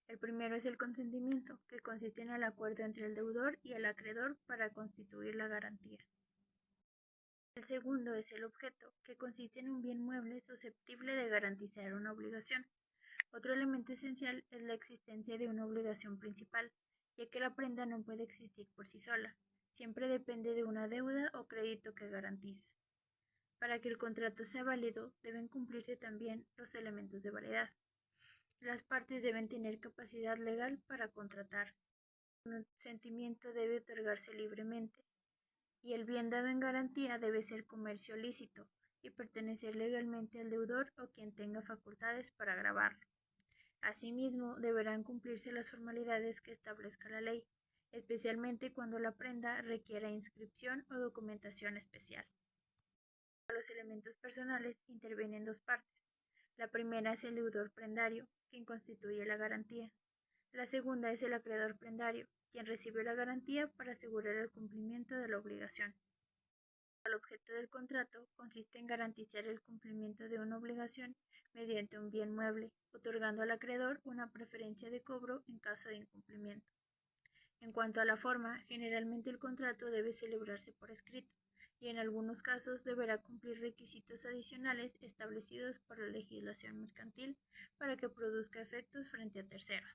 S1: El primero es el consentimiento, que consiste en el acuerdo entre el deudor y el acreedor para constituir la garantía. El segundo es el objeto, que consiste en un bien mueble susceptible de garantizar una obligación. Otro elemento esencial es la existencia de una obligación principal, ya que la prenda no puede existir por sí sola, siempre depende de una deuda o crédito que garantiza. Para que el contrato sea válido, deben cumplirse también los elementos de validad. Las partes deben tener capacidad legal para contratar. El consentimiento debe otorgarse libremente, y el bien dado en garantía debe ser comercio lícito y pertenecer legalmente al deudor o quien tenga facultades para gravarlo. Asimismo, deberán cumplirse las formalidades que establezca la ley, especialmente cuando la prenda requiera inscripción o documentación especial. Para los elementos personales intervienen dos partes. La primera es el deudor prendario, quien constituye la garantía. La segunda es el acreedor prendario, quien recibe la garantía para asegurar el cumplimiento de la obligación. El objeto del contrato consiste en garantizar el cumplimiento de una obligación mediante un bien mueble, otorgando al acreedor una preferencia de cobro en caso de incumplimiento. En cuanto a la forma, generalmente el contrato debe celebrarse por escrito y en algunos casos deberá cumplir requisitos adicionales establecidos por la legislación mercantil para que produzca efectos frente a terceros.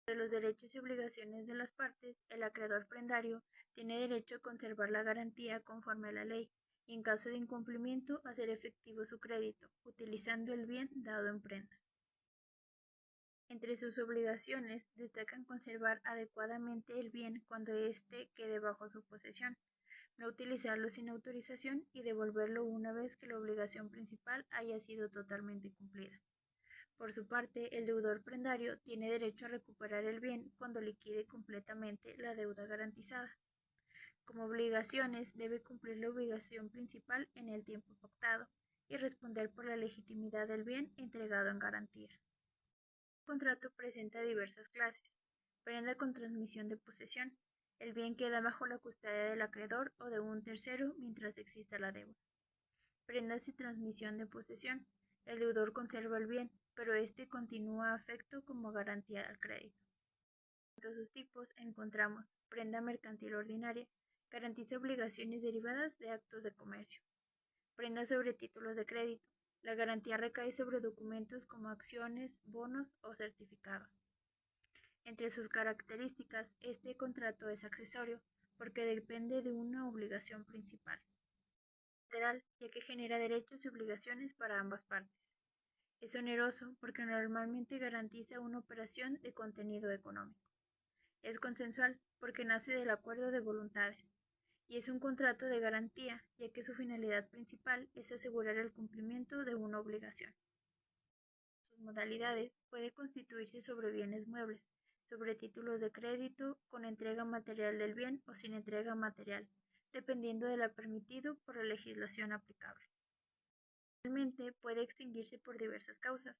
S1: De los derechos y obligaciones de las partes, el acreedor prendario tiene derecho a conservar la garantía conforme a la ley y en caso de incumplimiento hacer efectivo su crédito, utilizando el bien dado en prenda. Entre sus obligaciones destacan conservar adecuadamente el bien cuando éste quede bajo su posesión, no utilizarlo sin autorización y devolverlo una vez que la obligación principal haya sido totalmente cumplida. Por su parte, el deudor prendario tiene derecho a recuperar el bien cuando liquide completamente la deuda garantizada. Como obligaciones, debe cumplir la obligación principal en el tiempo pactado y responder por la legitimidad del bien entregado en garantía. El contrato presenta diversas clases. Prenda con transmisión de posesión. El bien queda bajo la custodia del acreedor o de un tercero mientras exista la deuda. Prendas y transmisión de posesión. El deudor conserva el bien, pero éste continúa afecto como garantía al crédito. Entre sus tipos encontramos prenda mercantil ordinaria, garantiza obligaciones derivadas de actos de comercio. Prenda sobre títulos de crédito. La garantía recae sobre documentos como acciones, bonos o certificados. Entre sus características, este contrato es accesorio porque depende de una obligación principal. Lateral, ya que genera derechos y obligaciones para ambas partes. Es oneroso porque normalmente garantiza una operación de contenido económico. Es consensual porque nace del acuerdo de voluntades. Y es un contrato de garantía, ya que su finalidad principal es asegurar el cumplimiento de una obligación. Sus modalidades puede constituirse sobre bienes muebles, sobre títulos de crédito, con entrega material del bien o sin entrega material, dependiendo de lo permitido por la legislación aplicable. Finalmente, puede extinguirse por diversas causas.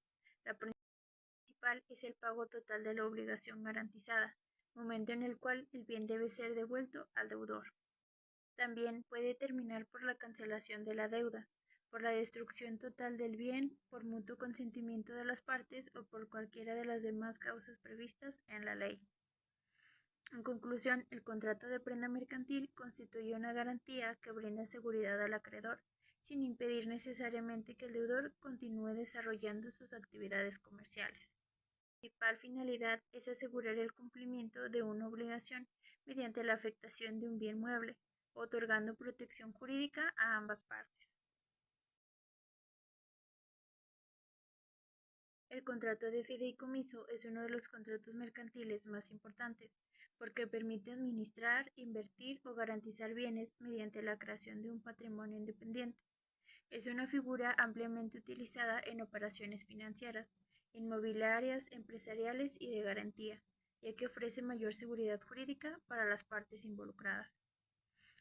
S1: La principal es el pago total de la obligación garantizada, momento en el cual el bien debe ser devuelto al deudor. También puede terminar por la cancelación de la deuda, por la destrucción total del bien, por mutuo consentimiento de las partes o por cualquiera de las demás causas previstas en la ley. En conclusión, el contrato de prenda mercantil constituye una garantía que brinda seguridad al acreedor, sin impedir necesariamente que el deudor continúe desarrollando sus actividades comerciales. La principal finalidad es asegurar el cumplimiento de una obligación mediante la afectación de un bien mueble, otorgando protección jurídica a ambas partes. El contrato de fideicomiso es uno de los contratos mercantiles más importantes porque permite administrar, invertir o garantizar bienes mediante la creación de un patrimonio independiente. Es una figura ampliamente utilizada en operaciones financieras, inmobiliarias, empresariales y de garantía, ya que ofrece mayor seguridad jurídica para las partes involucradas.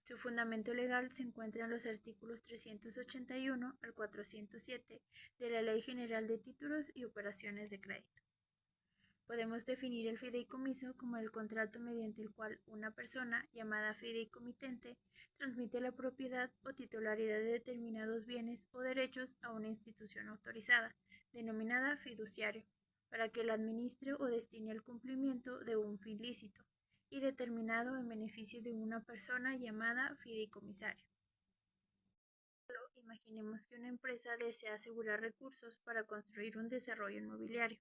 S1: Su fundamento legal se encuentra en los artículos 381 al 407 de la Ley General de Títulos y Operaciones de Crédito. Podemos definir el fideicomiso como el contrato mediante el cual una persona, llamada fideicomitente, transmite la propiedad o titularidad de determinados bienes o derechos a una institución autorizada, denominada fiduciario, para que la administre o destine al cumplimiento de un fin lícito, y determinado en beneficio de una persona llamada fideicomisario. Imaginemos que una empresa desea asegurar recursos para construir un desarrollo inmobiliario.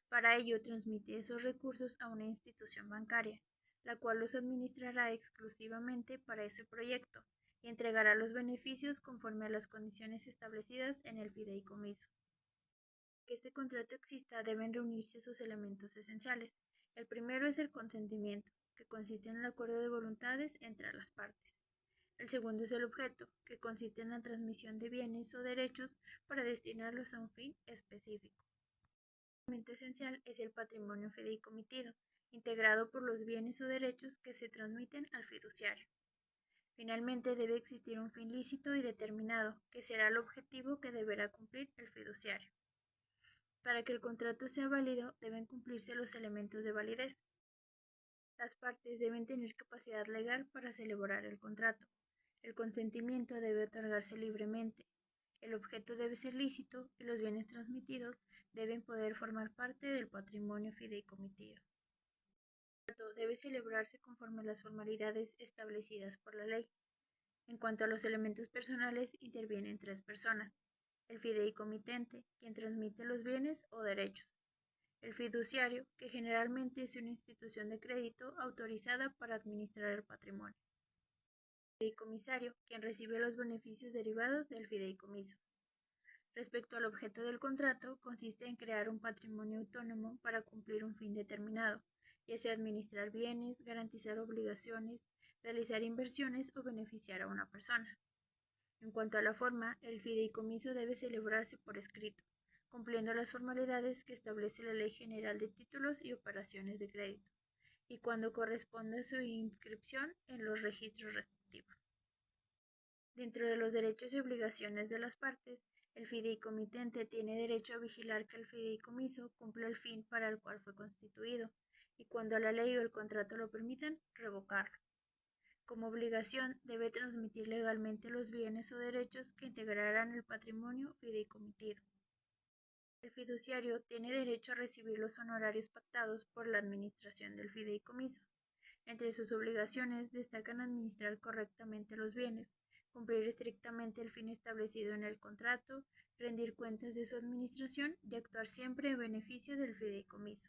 S1: Para ello, transmite esos recursos a una institución bancaria, la cual los administrará exclusivamente para ese proyecto y entregará los beneficios conforme a las condiciones establecidas en el fideicomiso. Para que este contrato exista, deben reunirse sus elementos esenciales. El primero es el consentimiento, que consiste en el acuerdo de voluntades entre las partes. El segundo es el objeto, que consiste en la transmisión de bienes o derechos para destinarlos a un fin específico. El elemento esencial es el patrimonio fideicomitido, integrado por los bienes o derechos que se transmiten al fiduciario. Finalmente, debe existir un fin lícito y determinado, que será el objetivo que deberá cumplir el fiduciario. Para que el contrato sea válido, deben cumplirse los elementos de validez. Las partes deben tener capacidad legal para celebrar el contrato. El consentimiento debe otorgarse libremente. El objeto debe ser lícito y los bienes transmitidos deben poder formar parte del patrimonio fideicomitido. El contrato debe celebrarse conforme a las formalidades establecidas por la ley. En cuanto a los elementos personales, intervienen tres personas: el fideicomitente, quien transmite los bienes o derechos; el fiduciario, que generalmente es una institución de crédito autorizada para administrar el patrimonio; el fideicomisario, quien recibe los beneficios derivados del fideicomiso. Respecto al objeto del contrato, consiste en crear un patrimonio autónomo para cumplir un fin determinado, ya sea administrar bienes, garantizar obligaciones, realizar inversiones o beneficiar a una persona. En cuanto a la forma, el fideicomiso debe celebrarse por escrito, cumpliendo las formalidades que establece la Ley General de Títulos y Operaciones de Crédito, y cuando corresponda su inscripción en los registros respectivos. Dentro de los derechos y obligaciones de las partes, el fideicomitente tiene derecho a vigilar que el fideicomiso cumpla el fin para el cual fue constituido, y cuando la ley o el contrato lo permitan, revocarlo. Como obligación, debe transmitir legalmente los bienes o derechos que integrarán el patrimonio fideicomitido. El fiduciario tiene derecho a recibir los honorarios pactados por la administración del fideicomiso. Entre sus obligaciones destacan administrar correctamente los bienes, cumplir estrictamente el fin establecido en el contrato, rendir cuentas de su administración y actuar siempre en beneficio del fideicomiso.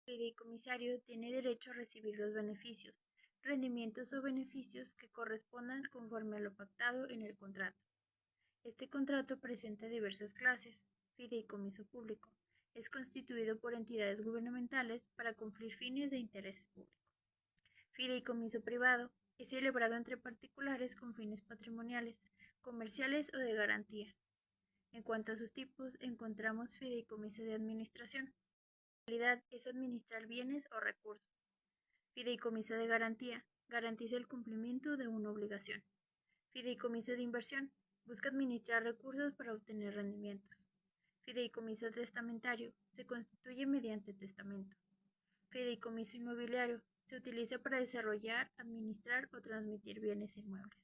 S1: El fideicomisario tiene derecho a recibir los beneficios, rendimientos o beneficios que correspondan conforme a lo pactado en el contrato. Este contrato presenta diversas clases. Fideicomiso público. Es constituido por entidades gubernamentales para cumplir fines de interés público. Fideicomiso privado. Es celebrado entre particulares con fines patrimoniales, comerciales o de garantía. En cuanto a sus tipos, encontramos fideicomiso de administración. La finalidad es administrar bienes o recursos. Fideicomiso de garantía. Garantiza el cumplimiento de una obligación. Fideicomiso de inversión. Busca administrar recursos para obtener rendimientos. Fideicomiso testamentario. Se constituye mediante testamento. Fideicomiso inmobiliario. Se utiliza para desarrollar, administrar o transmitir bienes inmuebles.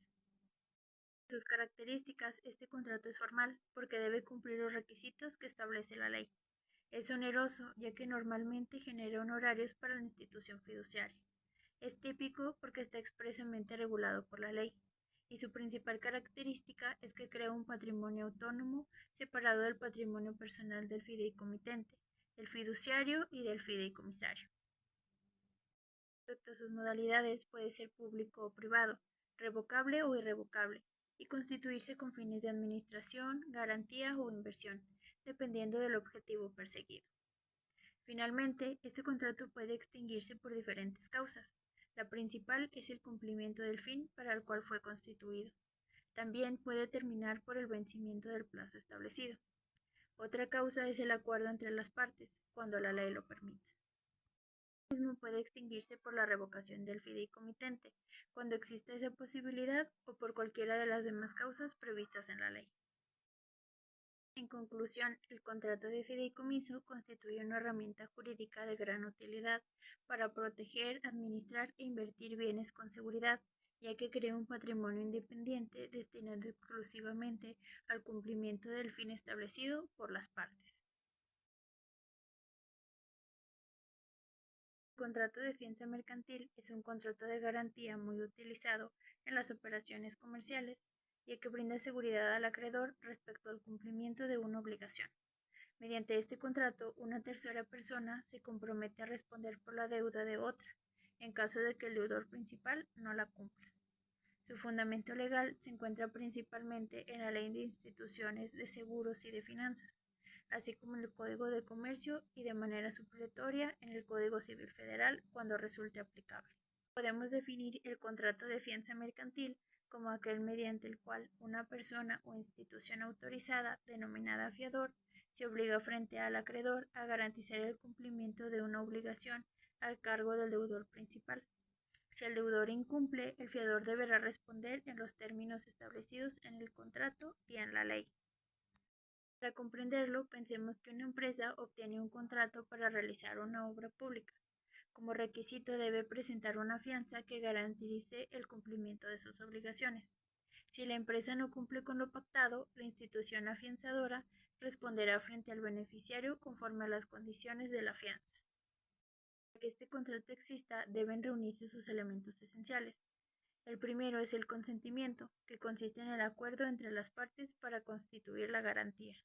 S1: Sus características, este contrato es formal porque debe cumplir los requisitos que establece la ley. Es oneroso, ya que normalmente genera honorarios para la institución fiduciaria. Es típico porque está expresamente regulado por la ley, y su principal característica es que crea un patrimonio autónomo separado del patrimonio personal del fideicomitente, del fiduciario y del fideicomisario. Respecto a sus modalidades, puede ser público o privado, revocable o irrevocable, y constituirse con fines de administración, garantía o inversión, dependiendo del objetivo perseguido. Finalmente, este contrato puede extinguirse por diferentes causas. La principal es el cumplimiento del fin para el cual fue constituido. También puede terminar por el vencimiento del plazo establecido. Otra causa es el acuerdo entre las partes, cuando la ley lo permita. El mismo puede extinguirse por la revocación del fideicomitente, cuando exista esa posibilidad o por cualquiera de las demás causas previstas en la ley. En conclusión, el contrato de fideicomiso constituye una herramienta jurídica de gran utilidad para proteger, administrar e invertir bienes con seguridad, ya que crea un patrimonio independiente destinado exclusivamente al cumplimiento del fin establecido por las partes. El contrato de fianza mercantil es un contrato de garantía muy utilizado en las operaciones comerciales, ya que brinda seguridad al acreedor respecto al cumplimiento de una obligación. Mediante este contrato, una tercera persona se compromete a responder por la deuda de otra, en caso de que el deudor principal no la cumpla. Su fundamento legal se encuentra principalmente en la Ley de Instituciones de Seguros y de Finanzas, así como en el Código de Comercio y de manera supletoria en el Código Civil Federal cuando resulte aplicable. Podemos definir el contrato de fianza mercantil como aquel mediante el cual una persona o institución autorizada, denominada fiador, se obliga frente al acreedor a garantizar el cumplimiento de una obligación al cargo del deudor principal. Si el deudor incumple, el fiador deberá responder en los términos establecidos en el contrato y en la ley. Para comprenderlo, pensemos que una empresa obtiene un contrato para realizar una obra pública. Como requisito debe presentar una fianza que garantice el cumplimiento de sus obligaciones. Si la empresa no cumple con lo pactado, la institución afianzadora responderá frente al beneficiario conforme a las condiciones de la fianza. Para que este contrato exista, deben reunirse sus elementos esenciales. El primero es el consentimiento, que consiste en el acuerdo entre las partes para constituir la garantía.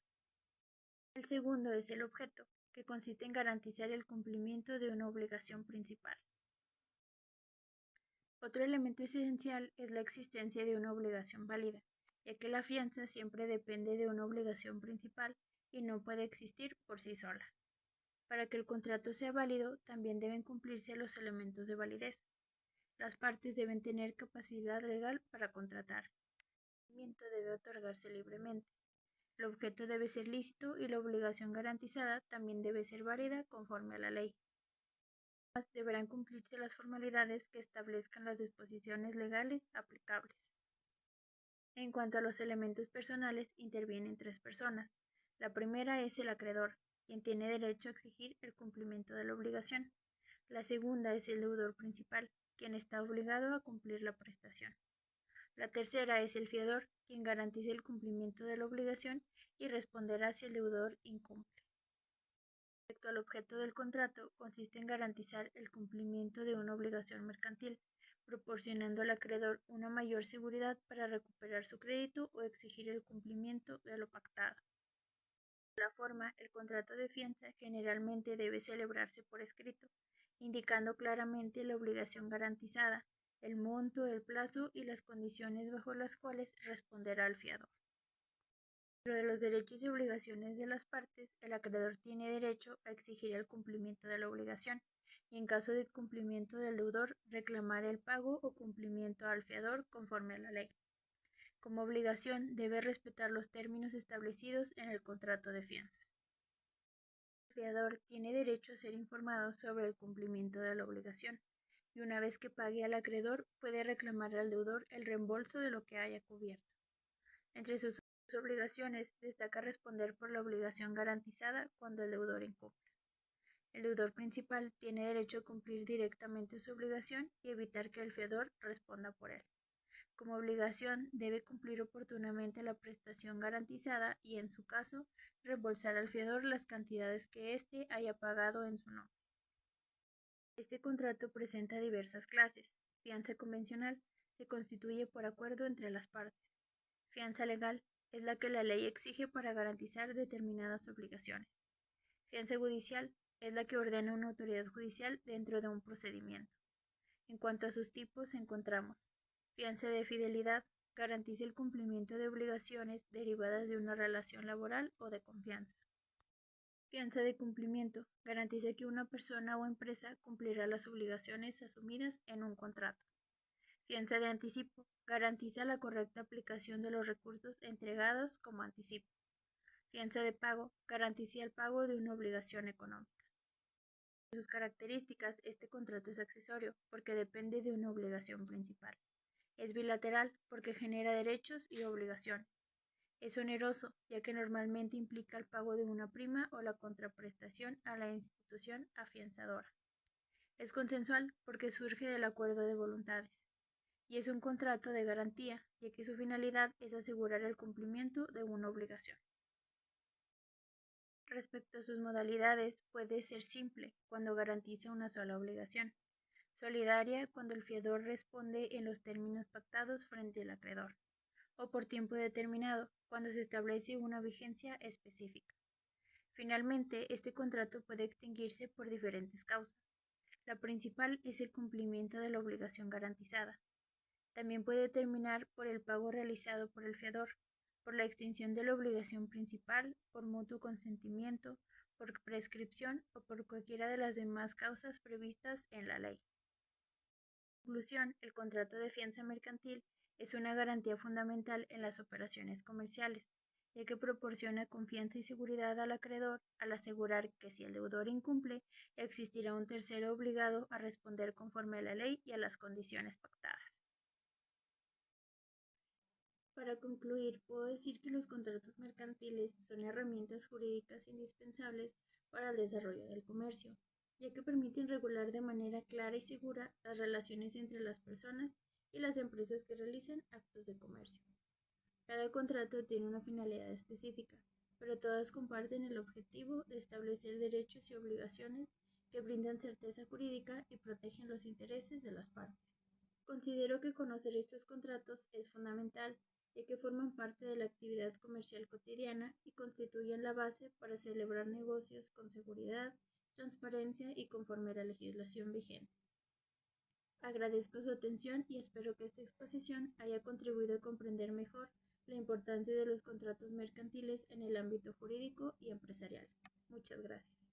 S1: El segundo es el objeto, que consiste en garantizar el cumplimiento de una obligación principal. Otro elemento esencial es la existencia de una obligación válida, ya que la fianza siempre depende de una obligación principal y no puede existir por sí sola. Para que el contrato sea válido, también deben cumplirse los elementos de validez. Las partes deben tener capacidad legal para contratar. El procedimiento debe otorgarse libremente. El objeto debe ser lícito y la obligación garantizada también debe ser válida conforme a la ley. Además, deberán cumplirse las formalidades que establezcan las disposiciones legales aplicables. En cuanto a los elementos personales, intervienen tres personas. La primera es el acreedor, quien tiene derecho a exigir el cumplimiento de la obligación. La segunda es el deudor principal, quien está obligado a cumplir la prestación. La tercera es el fiador, quien garantiza el cumplimiento de la obligación y responderá si el deudor incumple. Respecto al objeto del contrato, consiste en garantizar el cumplimiento de una obligación mercantil, proporcionando al acreedor una mayor seguridad para recuperar su crédito o exigir el cumplimiento de lo pactado. De la forma, el contrato de fianza generalmente debe celebrarse por escrito, indicando claramente la obligación garantizada, el monto, el plazo y las condiciones bajo las cuales responderá el fiador. Dentro de los derechos y obligaciones de las partes, el acreedor tiene derecho a exigir el cumplimiento de la obligación y, en caso de cumplimiento del deudor, reclamar el pago o cumplimiento al fiador conforme a la ley. Como obligación, debe respetar los términos establecidos en el contrato de fianza. El fiador tiene derecho a ser informado sobre el cumplimiento de la obligación y, una vez que pague al acreedor, puede reclamar al deudor el reembolso de lo que haya cubierto. Entre sus obligaciones destaca responder por la obligación garantizada cuando el deudor incumple. El deudor principal tiene derecho a cumplir directamente su obligación y evitar que el fiador responda por él. Como obligación, debe cumplir oportunamente la prestación garantizada y, en su caso, reembolsar al fiador las cantidades que éste haya pagado en su nombre. Este contrato presenta diversas clases. Fianza convencional se constituye por acuerdo entre las partes. Fianza legal es la que la ley exige para garantizar determinadas obligaciones. Fianza judicial es la que ordena una autoridad judicial dentro de un procedimiento. En cuanto a sus tipos, encontramos fianza de fidelidad, garantiza el cumplimiento de obligaciones derivadas de una relación laboral o de confianza. Fianza de cumplimiento, garantiza que una persona o empresa cumplirá las obligaciones asumidas en un contrato. Fianza de anticipo, garantiza la correcta aplicación de los recursos entregados como anticipo. Fianza de pago, garantiza el pago de una obligación económica. En sus características, este contrato es accesorio porque depende de una obligación principal. Es bilateral porque genera derechos y obligaciones. Es oneroso, ya que normalmente implica el pago de una prima o la contraprestación a la institución afianzadora. Es consensual porque surge del acuerdo de voluntades. Y es un contrato de garantía, ya que su finalidad es asegurar el cumplimiento de una obligación. Respecto a sus modalidades, puede ser simple, cuando garantiza una sola obligación, solidaria, cuando el fiador responde en los términos pactados frente al acreedor, o por tiempo determinado, cuando se establece una vigencia específica. Finalmente, este contrato puede extinguirse por diferentes causas. La principal es el cumplimiento de la obligación garantizada. También puede terminar por el pago realizado por el fiador, por la extinción de la obligación principal, por mutuo consentimiento, por prescripción o por cualquiera de las demás causas previstas en la ley. En conclusión, el contrato de fianza mercantil es una garantía fundamental en las operaciones comerciales, ya que proporciona confianza y seguridad al acreedor al asegurar que si el deudor incumple, existirá un tercero obligado a responder conforme a la ley y a las condiciones pactadas. Para concluir, puedo decir que los contratos mercantiles son herramientas jurídicas indispensables para el desarrollo del comercio, ya que permiten regular de manera clara y segura las relaciones entre las personas y las empresas que realizan actos de comercio. Cada contrato tiene una finalidad específica, pero todas comparten el objetivo de establecer derechos y obligaciones que brindan certeza jurídica y protegen los intereses de las partes. Considero que conocer estos contratos es fundamental, ya que forman parte de la actividad comercial cotidiana y constituyen la base para celebrar negocios con seguridad, transparencia y conforme a la legislación vigente. Agradezco su atención y espero que esta exposición haya contribuido a comprender mejor la importancia de los contratos mercantiles en el ámbito jurídico y empresarial. Muchas gracias.